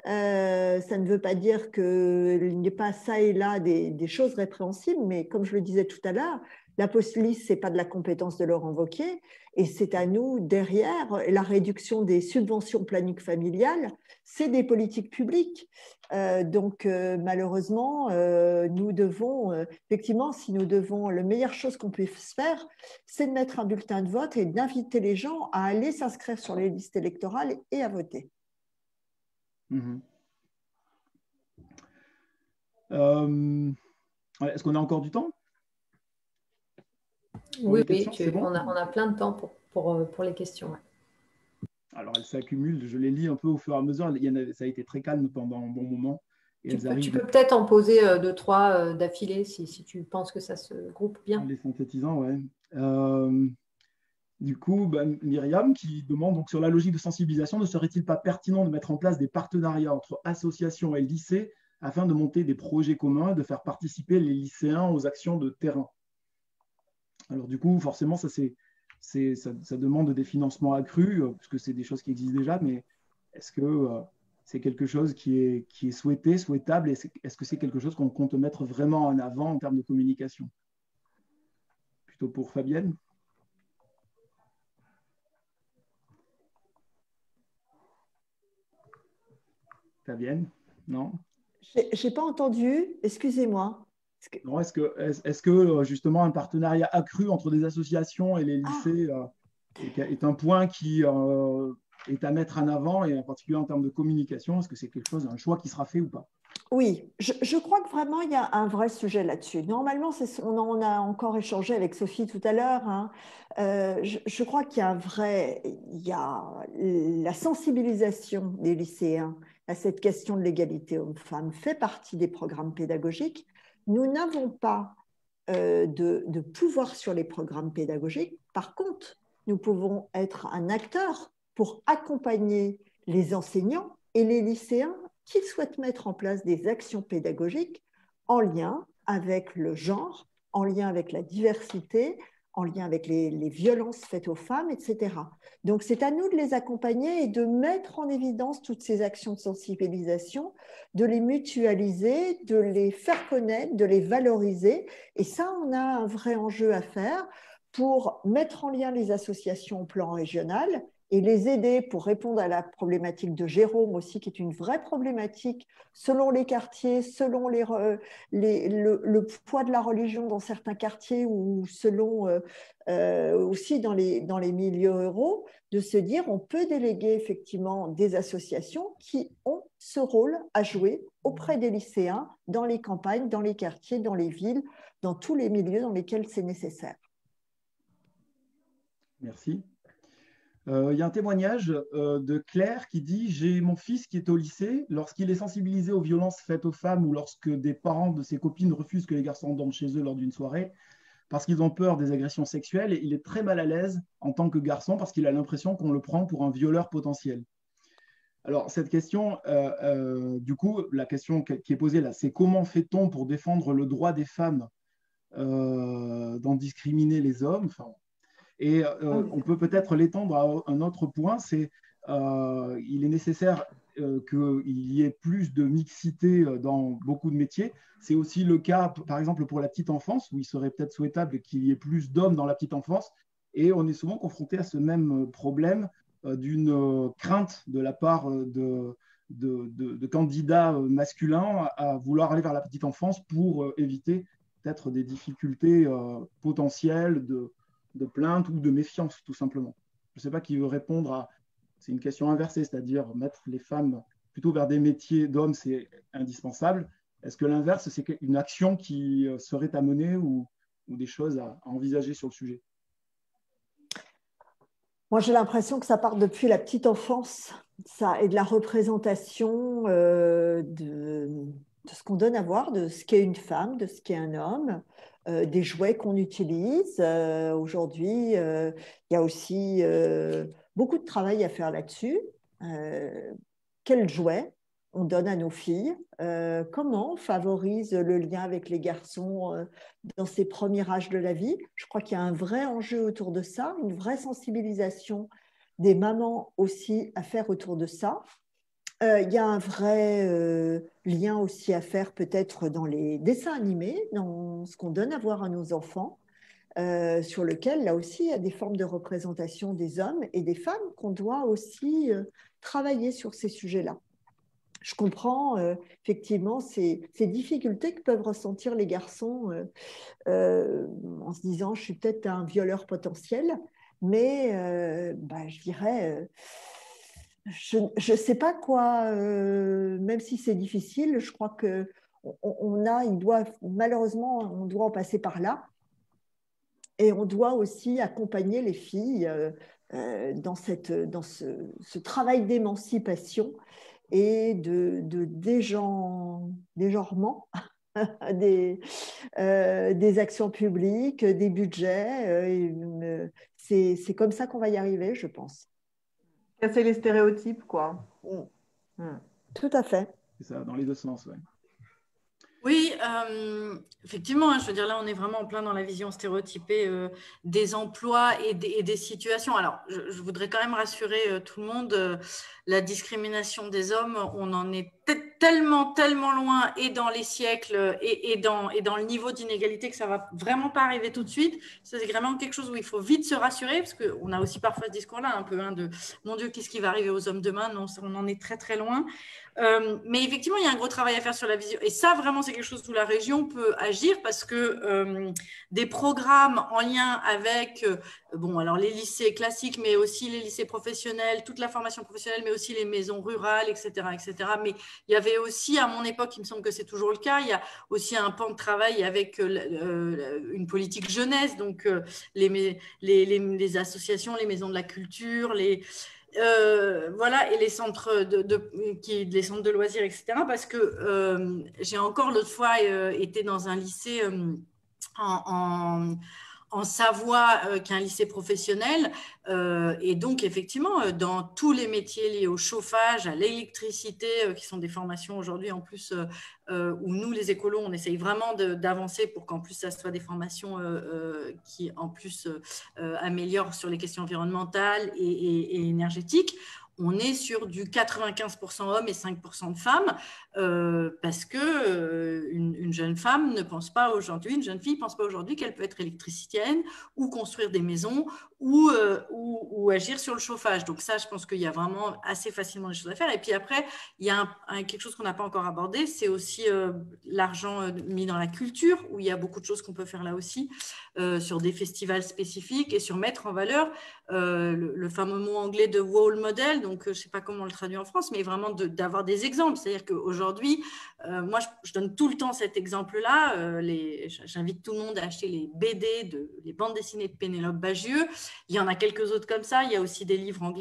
Ça ne veut pas dire qu'il n'y ait pas ça et là des choses répréhensibles, mais comme je le disais tout à l'heure, La police, ce n'est pas de la compétence de Laurent Wauquiez, et c'est à nous, derrière, la réduction des subventions planning familiales, c'est des politiques publiques. Malheureusement, nous devons, effectivement, si nous devons, la meilleure chose qu'on puisse faire, c'est de mettre un bulletin de vote et d'inviter les gens à aller s'inscrire sur les listes électorales et à voter. Est-ce qu'on a encore du temps? Oui, bon, on a plein de temps pour les questions. Ouais. Alors, elles s'accumulent, je les lis un peu au fur et à mesure. Ça a été très calme pendant un bon moment. Et tu peux peut-être en poser 2, 3 d'affilée si tu penses que ça se groupe bien. En les synthétisant, ouais. Du coup, Myriam qui demande donc, sur la logique de sensibilisation, ne serait-il pas pertinent de mettre en place des partenariats entre associations et lycées afin de monter des projets communs et de faire participer les lycéens aux actions de terrain? Alors du coup, forcément, ça demande des financements accrus, parce que c'est des choses qui existent déjà, mais est-ce que c'est quelque chose qui est souhaitable, et est-ce que c'est quelque chose qu'on compte mettre vraiment en avant en termes de communication? Plutôt pour Fabienne. Fabienne, non? Je n'ai pas entendu, excusez-moi. Est-ce que justement un partenariat accru entre des associations et les lycées est un point qui est à mettre en avant, et en particulier en termes de communication? Est-ce que c'est quelque chose, un choix qui sera fait ou pas? Oui, je crois que vraiment il y a un vrai sujet là-dessus. Normalement, on en a encore échangé avec Sophie tout à l'heure. Hein. Je crois qu'il y a la sensibilisation des lycéens à cette question de l'égalité homme-femme fait partie des programmes pédagogiques. Nous n'avons pas de pouvoir sur les programmes pédagogiques. Par contre, nous pouvons être un acteur pour accompagner les enseignants et les lycéens qui souhaitent mettre en place des actions pédagogiques en lien avec le genre, en lien avec la diversité, en lien avec les violences faites aux femmes, etc. Donc, c'est à nous de les accompagner et de mettre en évidence toutes ces actions de sensibilisation, de les mutualiser, de les faire connaître, de les valoriser. Et ça, on a un vrai enjeu à faire pour mettre en lien les associations au plan régional et les aider pour répondre à la problématique de Jérôme aussi, qui est une vraie problématique selon les quartiers, selon le poids de la religion dans certains quartiers, ou selon aussi dans les milieux ruraux, de se dire on peut déléguer effectivement des associations qui ont ce rôle à jouer auprès des lycéens, dans les campagnes, dans les quartiers, dans les villes, dans tous les milieux dans lesquels c'est nécessaire. Merci. Il y a un témoignage de Claire qui dit « J'ai mon fils qui est au lycée. Lorsqu'il est sensibilisé aux violences faites aux femmes ou lorsque des parents de ses copines refusent que les garçons dorment chez eux lors d'une soirée parce qu'ils ont peur des agressions sexuelles, et il est très mal à l'aise en tant que garçon parce qu'il a l'impression qu'on le prend pour un violeur potentiel. » Alors, cette question, du coup, la question qui est posée là, c'est comment fait-on pour défendre le droit des femmes d'en discriminer les hommes? Et on peut peut-être l'étendre à un autre point, c'est il est nécessaire qu'il y ait plus de mixité dans beaucoup de métiers. C'est aussi le cas, par exemple, pour la petite enfance, où il serait peut-être souhaitable qu'il y ait plus d'hommes dans la petite enfance. Et on est souvent confronté à ce même problème d'une crainte de la part de candidats masculins à vouloir aller vers la petite enfance pour éviter peut-être des difficultés potentielles de plainte ou de méfiance, tout simplement. Je ne sais pas qui veut répondre à... C'est une question inversée, c'est-à-dire mettre les femmes plutôt vers des métiers d'hommes, c'est indispensable. Est-ce que l'inverse, c'est une action qui serait à mener ou des choses à envisager sur le sujet? Moi, j'ai l'impression que ça part depuis la petite enfance, ça, et de la représentation de ce qu'on donne à voir, de ce qu'est une femme, de ce qu'est un homme, des jouets qu'on utilise. Aujourd'hui, il y a aussi beaucoup de travail à faire là-dessus. Quels jouets on donne à nos filles? Comment on favorise le lien avec les garçons dans ces premiers âges de la vie? Je crois qu'il y a un vrai enjeu autour de ça, une vraie sensibilisation des mamans aussi à faire autour de ça. Il y a un vrai lien aussi à faire peut-être dans les dessins animés, dans ce qu'on donne à voir à nos enfants. sur lequel, là aussi, il y a des formes de représentation des hommes et des femmes qu'on doit aussi travailler sur ces sujets-là. Je comprends effectivement ces difficultés que peuvent ressentir les garçons en se disant « je suis peut-être un violeur potentiel », mais je dirais… je ne sais pas quoi, même si c'est difficile, je crois que malheureusement, on doit en passer par là. Et on doit aussi accompagner les filles dans ce travail d'émancipation et de dégenrement des actions publiques, des budgets. C'est comme ça qu'on va y arriver, je pense. Casser les stéréotypes, quoi. Tout à fait. C'est ça, dans les deux sens, ouais. Oui, effectivement, hein, je veux dire, là, on est vraiment en plein dans la vision stéréotypée des emplois et des situations. Alors, je voudrais quand même rassurer tout le monde, la discrimination des hommes, on en est tellement, tellement loin, et dans les siècles, et dans le niveau d'inégalité, que ça ne va vraiment pas arriver tout de suite. C'est vraiment quelque chose où il faut vite se rassurer, parce qu'on a aussi parfois ce discours-là, un peu, de « Mon Dieu, qu'est-ce qui va arriver aux hommes demain ?» Non, on en est très, très loin. Mais effectivement, il y a un gros travail à faire sur la vision. Et ça, vraiment, c'est quelque chose où la région peut agir, parce que des programmes en lien avec alors les lycées classiques, mais aussi les lycées professionnels, toute la formation professionnelle, mais aussi les maisons rurales, etc., etc. Mais il y avait aussi, à mon époque, il me semble que c'est toujours le cas, il y a aussi un pan de travail avec une politique jeunesse, donc les associations, les maisons de la culture, voilà, et les centres les centres de loisirs, etc. Parce que j'ai encore l'autre fois été dans un lycée en Savoie, qui est un lycée professionnel, et donc effectivement dans tous les métiers liés au chauffage, à l'électricité, qui sont des formations aujourd'hui en plus où nous les écolos on essaye vraiment d'avancer pour qu'en plus ça soit des formations qui en plus améliorent sur les questions environnementales et énergétiques. On est sur du 95% hommes et 5% de femmes, parce que une jeune femme ne pense pas aujourd'hui, une jeune fille ne pense pas aujourd'hui qu'elle peut être électricienne ou construire des maisons ou agir sur le chauffage. Donc ça, je pense qu'il y a vraiment assez facilement des choses à faire. Et puis après, il y a quelque chose qu'on n'a pas encore abordé, c'est aussi l'argent mis dans la culture, où il y a beaucoup de choses qu'on peut faire là aussi, sur des festivals spécifiques et sur mettre en valeur le fameux mot anglais de role model, donc je ne sais pas comment on le traduit en France, mais vraiment d'avoir des exemples. C'est-à-dire qu'aujourd'hui, moi, je donne tout le temps cet exemple-là. J'invite tout le monde à acheter les BD, les bandes dessinées de Pénélope Bagieux. Il y en a quelques autres comme ça. Il y a aussi des livres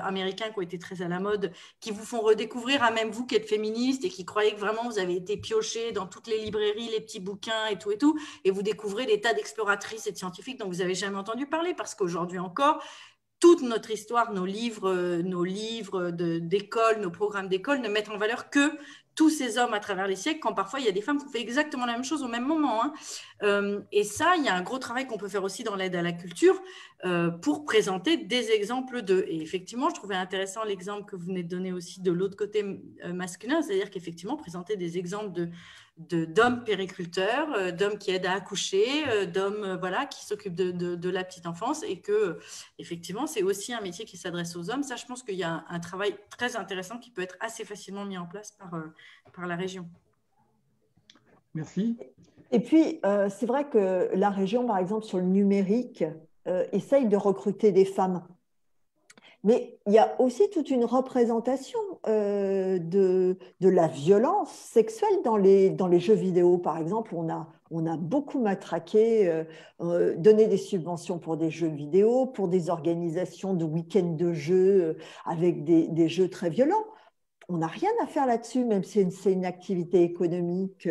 américains qui ont été très à la mode, qui vous font redécouvrir, à même vous qui êtes féministe et qui croyez que vraiment vous avez été pioché dans toutes les librairies, les petits bouquins et tout, et vous découvrez des tas d'exploratrices et de scientifiques dont vous n'avez jamais entendu parler, parce qu'aujourd'hui encore, toute notre histoire, nos livres d'école, nos programmes d'école ne mettent en valeur que tous ces hommes à travers les siècles, quand parfois il y a des femmes qui ont fait exactement la même chose au même moment. Et ça, il y a un gros travail qu'on peut faire aussi dans l'aide à la culture pour présenter des exemples d'eux. Et effectivement, je trouvais intéressant l'exemple que vous venez de donner aussi de l'autre côté masculin, c'est-à-dire qu'effectivement, présenter des exemples d'hommes périculteurs, d'hommes qui aident à accoucher, d'hommes qui s'occupent de la petite enfance, et que effectivement c'est aussi un métier qui s'adresse aux hommes. Ça, je pense qu'il y a un travail très intéressant qui peut être assez facilement mis en place par la région. Merci. Et puis, c'est vrai que la région, par exemple, sur le numérique, essaye de recruter des femmes. Mais il y a aussi toute une représentation de la violence sexuelle dans les jeux vidéo. Par exemple, on a beaucoup matraqué, donné des subventions pour des jeux vidéo, pour des organisations de week-ends de jeux avec des jeux très violents. On n'a rien à faire là-dessus, même si c'est une activité économique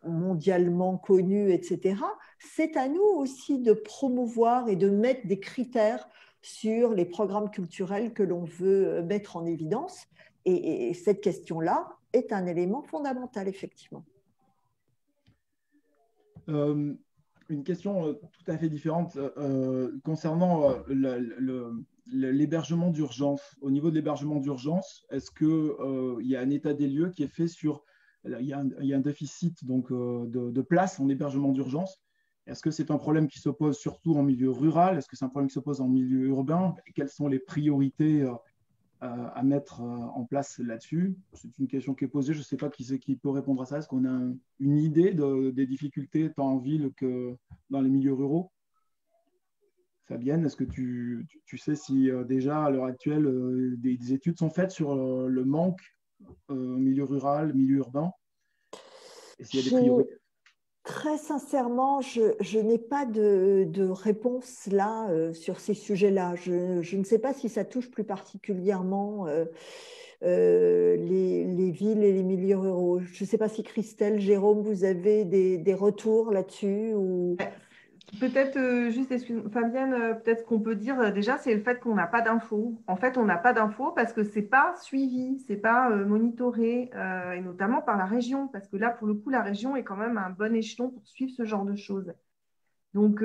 mondialement connue, etc. C'est à nous aussi de promouvoir et de mettre des critères sur les programmes culturels que l'on veut mettre en évidence. Et cette question-là est un élément fondamental, effectivement. Une question tout à fait différente concernant l'hébergement d'urgence. Au niveau de l'hébergement d'urgence, est-ce qu'il y a un état des lieux qui est fait sur… Il y a un déficit donc, de places en hébergement d'urgence. Est-ce que c'est un problème qui se pose surtout en milieu rural? Est-ce que c'est un problème qui se pose en milieu urbain? Quelles sont les priorités à mettre en place là-dessus? C'est une question qui est posée. Je ne sais pas qui c'est qui peut répondre à ça. Est-ce qu'on a une idée des difficultés tant en ville que dans les milieux ruraux? Fabienne, est-ce que tu sais si déjà à l'heure actuelle des études sont faites sur le manque milieu rural, milieu urbain? Et s'il y a des priorités? Très sincèrement, je n'ai pas de réponse là sur ces sujets-là. Je ne sais pas si ça touche plus particulièrement les villes et les milieux ruraux. Je ne sais pas si Christelle, Jérôme, vous avez des retours là-dessus ou... Peut-être juste, Fabienne, peut-être ce qu'on peut dire déjà, c'est le fait qu'on n'a pas d'infos. En fait, on n'a pas d'infos parce que ce n'est pas suivi, ce n'est pas monitoré, et notamment par la région, parce que là, pour le coup, la région est quand même un bon échelon pour suivre ce genre de choses. Donc,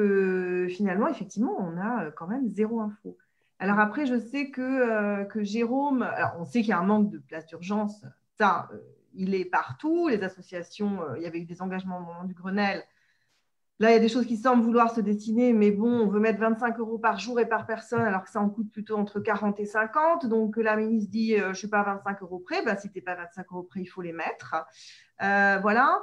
finalement, effectivement, on a quand même zéro info. Alors après, je sais que Jérôme, alors on sait qu'il y a un manque de places d'urgence, ça, il est partout, les associations, il y avait eu des engagements au moment du Grenelle. Là, il y a des choses qui semblent vouloir se dessiner, mais bon, on veut mettre 25 € par jour et par personne, alors que ça en coûte plutôt entre 40 et 50. Donc, la ministre dit, je ne suis pas à 25 € près. Ben, si tu n'es pas à 25 € près, il faut les mettre. Voilà.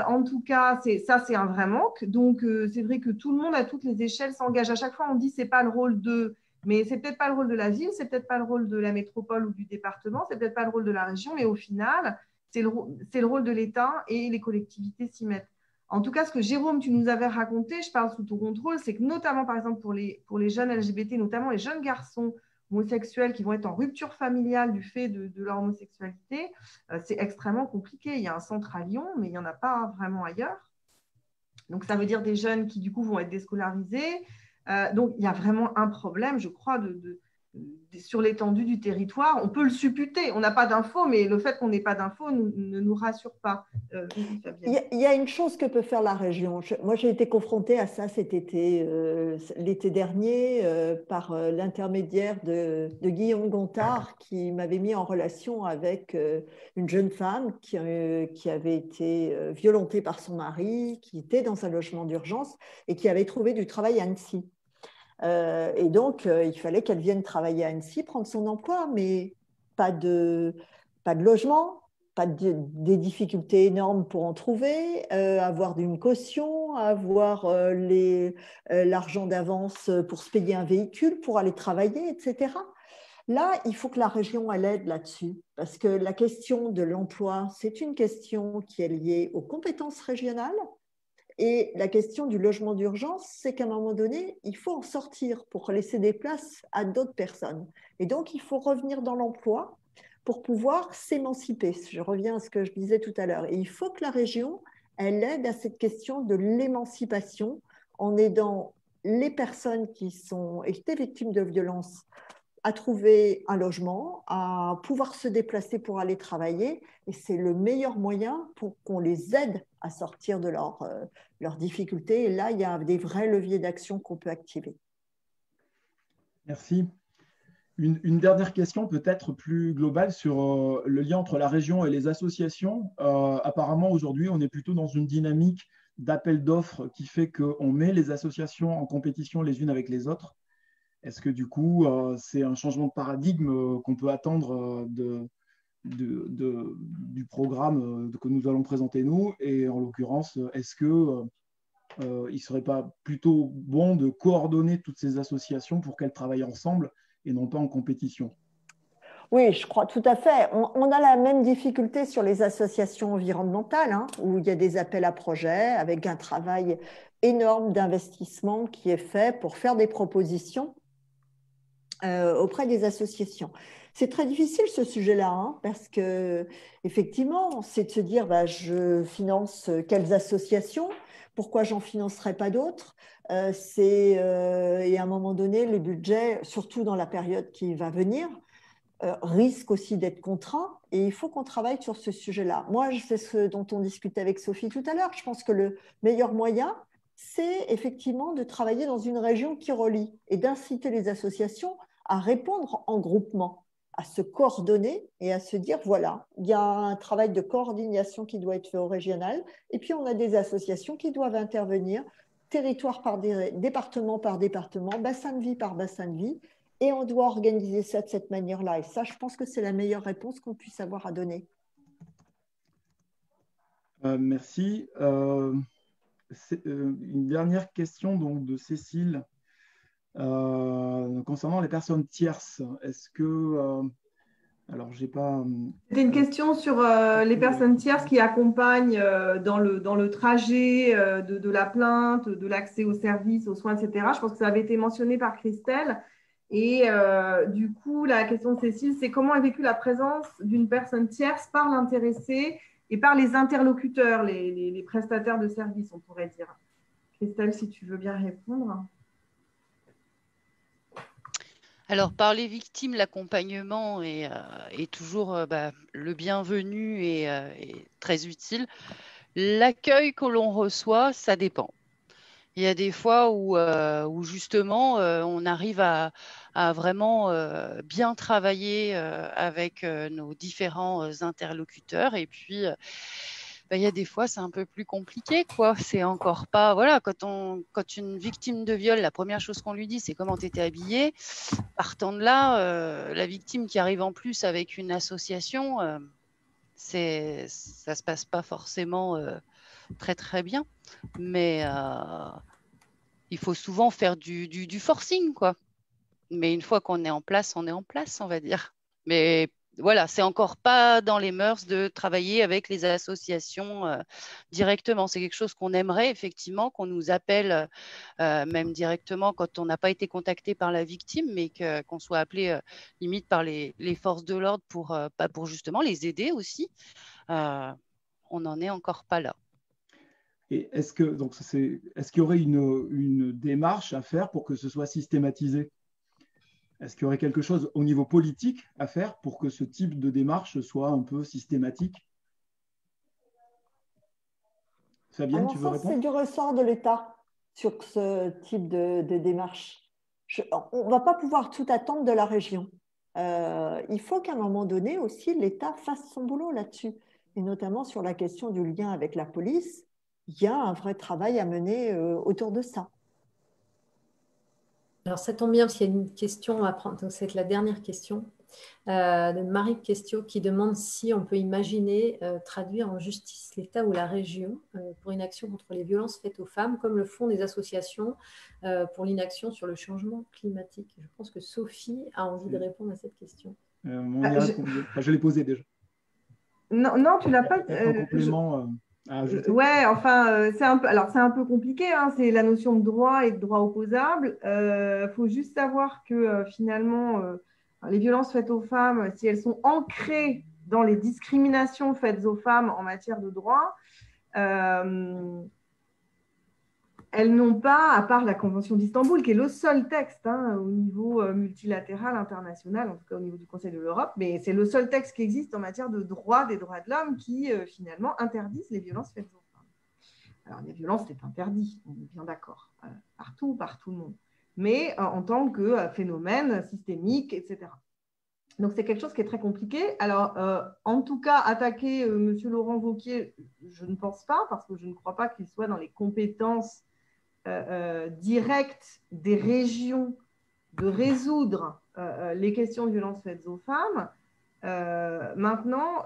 En tout cas, ça, c'est un vrai manque. Donc, c'est vrai que tout le monde, à toutes les échelles, s'engage. À chaque fois, on dit que ce n'est pas le rôle de… Mais c'est peut-être pas le rôle de la ville, c'est peut-être pas le rôle de la métropole ou du département, c'est peut-être pas le rôle de la région, mais au final, c'est le rôle de l'État et les collectivités s'y mettent. En tout cas, ce que Jérôme, tu nous avais raconté, je parle sous ton contrôle, c'est que notamment, par exemple, pour les jeunes LGBT, notamment les jeunes garçons homosexuels qui vont être en rupture familiale du fait de leur homosexualité, c'est extrêmement compliqué. Il y a un centre à Lyon, mais il n'y en a pas vraiment ailleurs. Donc, ça veut dire des jeunes qui, du coup, vont être déscolarisés. Donc, il y a vraiment un problème, je crois, sur l'étendue du territoire. On peut le supputer. On n'a pas d'infos, mais le fait qu'on n'ait pas d'infos ne nous rassure pas. Il y a une chose que peut faire la région. Moi, j'ai été confrontée à ça cet été, l'été dernier, par l'intermédiaire de Guillaume Gontard, qui m'avait mis en relation avec une jeune femme qui avait été violentée par son mari, qui était dans un logement d'urgence et qui avait trouvé du travail à Annecy. Et donc, il fallait qu'elle vienne travailler à Annecy, prendre son emploi, mais pas de logement, pas des difficultés énormes pour en trouver, avoir une caution, avoir l'argent d'avance pour se payer un véhicule, pour aller travailler, etc. Là, il faut que la région elle aide là-dessus, parce que la question de l'emploi, c'est une question qui est liée aux compétences régionales. Et la question du logement d'urgence, c'est qu'à un moment donné, il faut en sortir pour laisser des places à d'autres personnes. Et donc, il faut revenir dans l'emploi pour pouvoir s'émanciper. Je reviens à ce que je disais tout à l'heure. Et il faut que la région, elle aide à cette question de l'émancipation en aidant les personnes qui ont été victimes de violences à trouver un logement, à pouvoir se déplacer pour aller travailler. Et c'est le meilleur moyen pour qu'on les aide à sortir de leurs difficultés. Et là, il y a des vrais leviers d'action qu'on peut activer. Merci. Une dernière question peut-être plus globale sur le lien entre la région et les associations. Apparemment, aujourd'hui, on est plutôt dans une dynamique d'appel d'offres qui fait qu'on met les associations en compétition les unes avec les autres. Est-ce que du coup, c'est un changement de paradigme qu'on peut attendre du programme que nous allons présenter nous? Et en l'occurrence, est-ce qu'il ne serait pas plutôt bon de coordonner toutes ces associations pour qu'elles travaillent ensemble et non pas en compétition? Oui, je crois tout à fait. On a la même difficulté sur les associations environnementales, hein, où il y a des appels à projets avec un travail énorme d'investissement qui est fait pour faire des propositions auprès des associations. C'est très difficile ce sujet-là, hein, parce que effectivement, c'est de se dire je finance quelles associations, pourquoi j'en financerai pas d'autres. Et à un moment donné, les budgets, surtout dans la période qui va venir, risquent aussi d'être contraints, et il faut qu'on travaille sur ce sujet-là. Moi, c'est ce dont on discutait avec Sophie tout à l'heure. Je pense que le meilleur moyen, c'est effectivement de travailler dans une région qui relie et d'inciter les associations à répondre en groupement à se coordonner et à se dire, voilà, il y a un travail de coordination qui doit être fait au régional, et puis on a des associations qui doivent intervenir, territoire par département par département, bassin de vie par bassin de vie, et on doit organiser ça de cette manière-là. Et ça, je pense que c'est la meilleure réponse qu'on puisse avoir à donner. Merci. Une dernière question donc, de Cécile concernant les personnes tierces. Est-ce que... alors, j'ai pas... C'était une question sur les personnes tierces qui accompagnent dans le trajet de la plainte, de l'accès aux services, aux soins, etc. Je pense que ça avait été mentionné par Christelle. Et du coup, la question de Cécile, c'est comment est vécue la présence d'une personne tierce par l'intéressé et par les interlocuteurs, les prestataires de services, on pourrait dire. Christelle, si tu veux bien répondre. Alors, par les victimes, l'accompagnement est toujours le bienvenu et très utile. L'accueil que l'on reçoit, ça dépend. Il y a des fois où justement, on arrive à vraiment bien travailler avec nos différents interlocuteurs. Et puis, il y a des fois, c'est un peu plus compliqué, quoi. C'est encore pas... Voilà, quand une victime de viol, la première chose qu'on lui dit, c'est comment tu étais habillée. Partant de là, la victime qui arrive en plus avec une association, ça se passe pas forcément très, très bien. Mais il faut souvent faire du forcing, quoi. Mais une fois qu'on est en place, on va dire. Mais voilà, c'est encore pas dans les mœurs de travailler avec les associations directement. C'est quelque chose qu'on aimerait effectivement, qu'on nous appelle même directement quand on n'a pas été contacté par la victime, mais qu'on soit appelé limite par les forces de l'ordre pour justement les aider aussi. On n'en est encore pas là. Et est-ce qu'il y aurait une démarche à faire pour que ce soit systématisé? Est-ce qu'il y aurait quelque chose au niveau politique à faire pour que ce type de démarche soit un peu systématique? Fabienne, tu veux répondre? C'est du ressort de l'État sur ce type de démarche. On ne va pas pouvoir tout attendre de la région. Il faut qu'à un moment donné aussi, l'État fasse son boulot là-dessus. Et notamment sur la question du lien avec la police, il y a un vrai travail à mener autour de ça. Alors, ça tombe bien parce qu'il y a une question à prendre. Donc, c'est la dernière question de Marie Questio qui demande si on peut imaginer traduire en justice l'État ou la région pour inaction contre les violences faites aux femmes, comme le font des associations pour l'inaction sur le changement climatique. Je pense que Sophie a envie de répondre à cette question. Je l'ai posée déjà. Non, tu ne l'as pas. Un complément à ajouter. Ouais, enfin, c'est un peu compliqué, hein, c'est la notion de droit et de droit opposable. Faut juste savoir que finalement, les violences faites aux femmes, si elles sont ancrées dans les discriminations faites aux femmes en matière de droit, elles n'ont pas, à part la Convention d'Istanbul, qui est le seul texte au niveau multilatéral, international, en tout cas au niveau du Conseil de l'Europe, mais c'est le seul texte qui existe en matière de droit des droits de l'homme qui, finalement, interdisent les violences faites aux femmes. Alors, les violences, c'est interdit, on est bien d'accord, partout, par tout le monde, mais en tant que phénomène systémique, etc. Donc, c'est quelque chose qui est très compliqué. Alors, en tout cas, attaquer M. Laurent Wauquiez, je ne pense pas, parce que je ne crois pas qu'il soit dans les compétences directe des régions de résoudre les questions de violences faites aux femmes. Maintenant,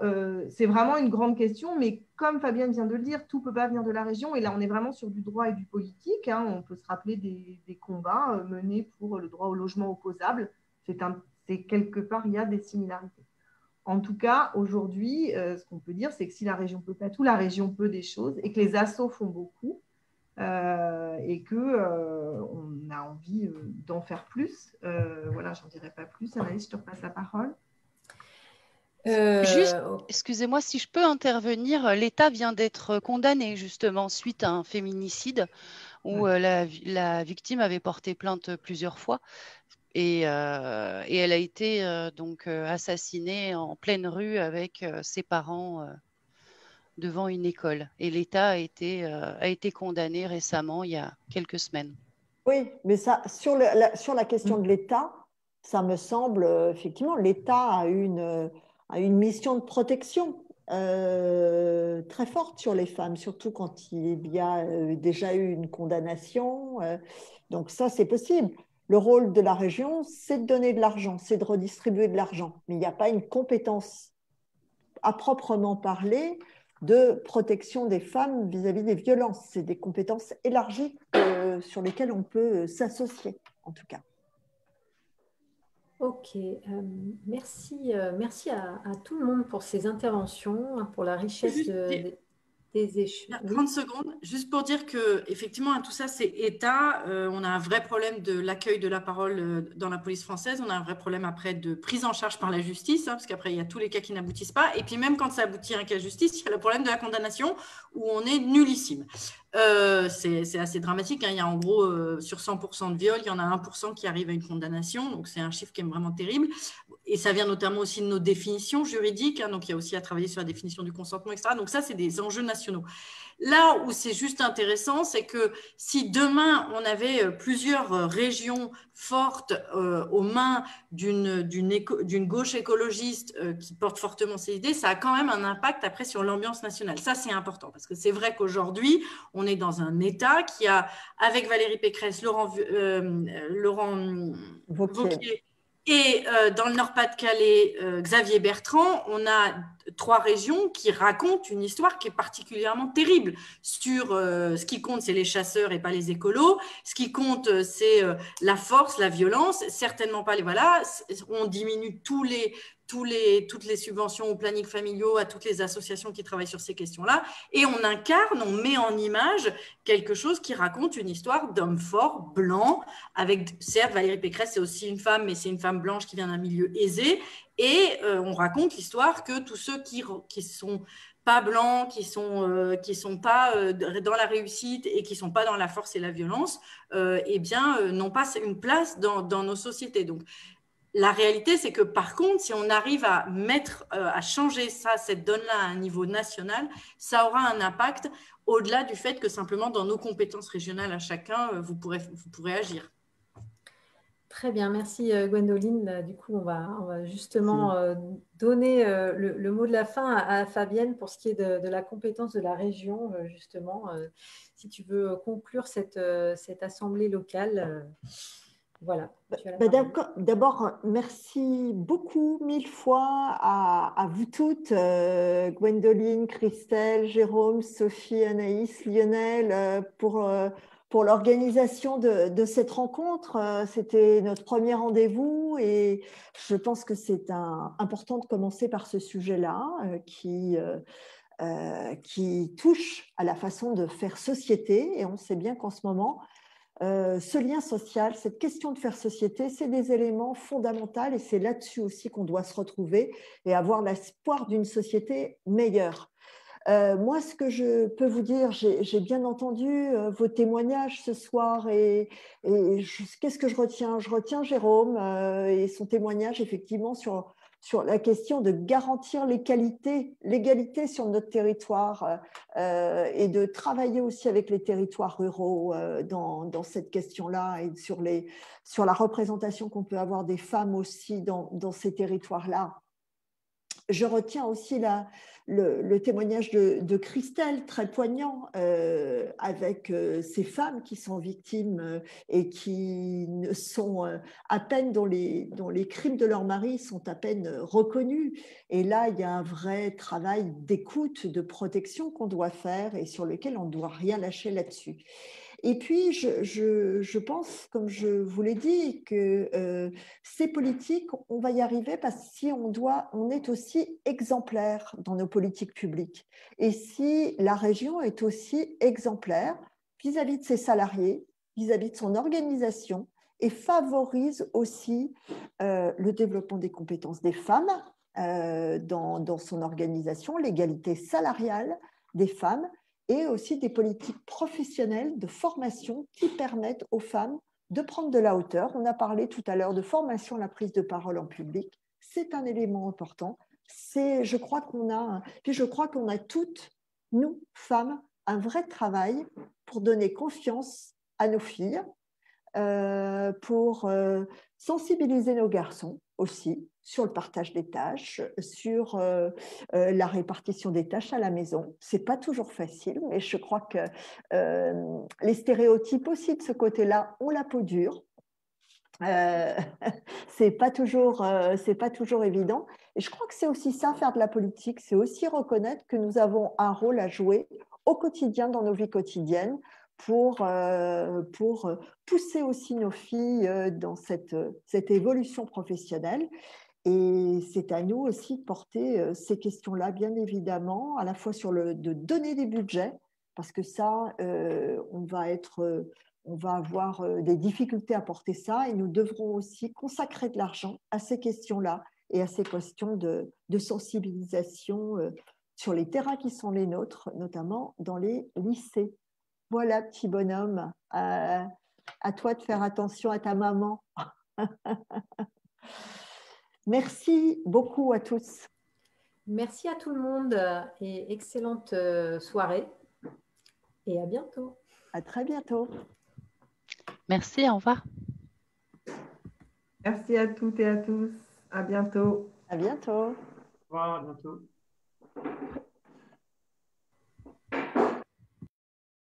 c'est vraiment une grande question, mais comme Fabienne vient de le dire, tout ne peut pas venir de la région. Et là, on est vraiment sur du droit et du politique. Hein. On peut se rappeler des combats menés pour le droit au logement opposable. C'est quelque part, il y a des similarités. En tout cas, aujourd'hui, ce qu'on peut dire, c'est que si la région ne peut pas tout, la région peut des choses et que les assos font beaucoup. Et qu'on a envie d'en faire plus. Voilà, j'en dirai pas plus. Anaïs, je te repasse la parole. Juste, excusez-moi, si je peux intervenir, l'État vient d'être condamné justement suite à un féminicide où la victime avait porté plainte plusieurs fois et elle a été donc assassinée en pleine rue avec ses parents devant une école. Et l'État a été condamné récemment, il y a quelques semaines. Oui, mais ça, sur la question de l'État, ça me semble, effectivement, l'État a une mission de protection très forte sur les femmes, surtout quand il y a déjà eu une condamnation. Donc ça, c'est possible. Le rôle de la région, c'est de donner de l'argent, c'est de redistribuer de l'argent. Mais il n'y a pas une compétence à proprement parler de protection des femmes vis-à-vis des violences. C'est des compétences élargies sur lesquelles on peut s'associer, en tout cas. Ok, merci à tout le monde pour ces interventions, pour la richesse des échanges. 30 secondes, juste pour dire que effectivement tout ça c'est État. On a un vrai problème de l'accueil de la parole dans la police française. On a un vrai problème après de prise en charge par la justice, parce qu'après il y a tous les cas qui n'aboutissent pas. Et puis même quand ça aboutit à un cas de justice, il y a le problème de la condamnation où on est nullissime. C'est assez dramatique. Il y a en gros sur 100% de viols, il y en a 1% qui arrive à une condamnation. Donc c'est un chiffre qui est vraiment terrible. Et ça vient notamment aussi de nos définitions juridiques. Donc il y a aussi à travailler sur la définition du consentement, etc. Donc ça, c'est des enjeux nationaux. Là où c'est juste intéressant, c'est que si demain, on avait plusieurs régions fortes aux mains d'une gauche écologiste qui porte fortement ces idées, ça a quand même un impact après sur l'ambiance nationale. Ça, c'est important parce que c'est vrai qu'aujourd'hui, on est dans un État qui a, avec Valérie Pécresse, Laurent Wauquiez, et dans le Nord-Pas-de-Calais, Xavier Bertrand, on a 3 régions qui racontent une histoire qui est particulièrement terrible. Sur ce qui compte, c'est les chasseurs et pas les écolos. Ce qui compte, c'est la force, la violence. Certainement pas les voilà. On diminue toutes les subventions aux plannings familiaux, à toutes les associations qui travaillent sur ces questions-là. Et on incarne, on met en image quelque chose qui raconte une histoire d'homme fort, blanc, avec, certes, Valérie Pécresse, c'est aussi une femme, mais c'est une femme blanche qui vient d'un milieu aisé. Et on raconte l'histoire que tous ceux qui sont pas blancs, qui sont pas dans la réussite et qui sont pas dans la force et la violence, n'ont pas une place dans nos sociétés. Donc, la réalité, c'est que par contre, si on arrive à changer cette donne-là à un niveau national, ça aura un impact au-delà du fait que simplement dans nos compétences régionales à chacun, vous pourrez agir. Très bien, merci Gwendoline. Du coup, on va justement donner le mot de la fin à Fabienne pour ce qui est de la compétence de la région, justement. Si tu veux conclure cette assemblée locale. Voilà. D'abord, merci beaucoup, 1000 fois à vous toutes, Gwendoline, Christelle, Jérôme, Sophie, Anaïs, Lionel, pour l'organisation de cette rencontre. C'était notre premier rendez-vous et je pense que c'est important de commencer par ce sujet-là qui touche à la façon de faire société. Et on sait bien qu'en ce moment, ce lien social, cette question de faire société, c'est des éléments fondamentaux et c'est là-dessus aussi qu'on doit se retrouver et avoir l'espoir d'une société meilleure. Moi, ce que je peux vous dire, j'ai bien entendu vos témoignages ce soir et qu'est-ce que je retiens? Je retiens Jérôme et son témoignage effectivement sur la question de garantir l'égalité sur notre territoire et de travailler aussi avec les territoires ruraux dans cette question-là et sur la représentation qu'on peut avoir des femmes aussi dans ces territoires-là. Je retiens aussi le témoignage de Christelle, très poignant, avec ces femmes qui sont victimes et qui sont à peine, dont les crimes de leur mari sont à peine reconnus. Et là, il y a un vrai travail d'écoute, de protection qu'on doit faire et sur lequel on ne doit rien lâcher là-dessus. Et puis, je pense, comme je vous l'ai dit, que ces politiques, on va y arriver parce que si on est aussi exemplaire dans nos politiques publiques. Et si la région est aussi exemplaire vis-à-vis de ses salariés, vis-à-vis de son organisation, et favorise aussi le développement des compétences des femmes dans son organisation, l'égalité salariale des femmes, et aussi des politiques professionnelles de formation qui permettent aux femmes de prendre de la hauteur. On a parlé tout à l'heure de formation à la prise de parole en public. C'est un élément important. Je crois qu'on a toutes, nous, femmes, un vrai travail pour donner confiance à nos filles pour sensibiliser nos garçons aussi sur le partage des tâches, sur la répartition des tâches à la maison. C'est pas toujours facile, mais je crois que les stéréotypes aussi de ce côté-là ont la peau dure. C'est pas toujours évident. Et je crois que c'est aussi ça, faire de la politique, c'est aussi reconnaître que nous avons un rôle à jouer au quotidien, dans nos vies quotidiennes, pour pousser aussi nos filles dans cette évolution professionnelle. Et c'est à nous aussi de porter ces questions-là, bien évidemment, à la fois de donner des budgets, parce que ça, on va avoir des difficultés à porter ça, et nous devrons aussi consacrer de l'argent à ces questions-là et à ces questions de sensibilisation sur les terrains qui sont les nôtres, notamment dans les lycées. Voilà, petit bonhomme, à toi de faire attention à ta maman. Merci beaucoup à tous. Merci à tout le monde et excellente soirée. Et à bientôt. À très bientôt. Merci, au revoir. Merci à toutes et à tous. À bientôt. À bientôt. Au revoir, à bientôt.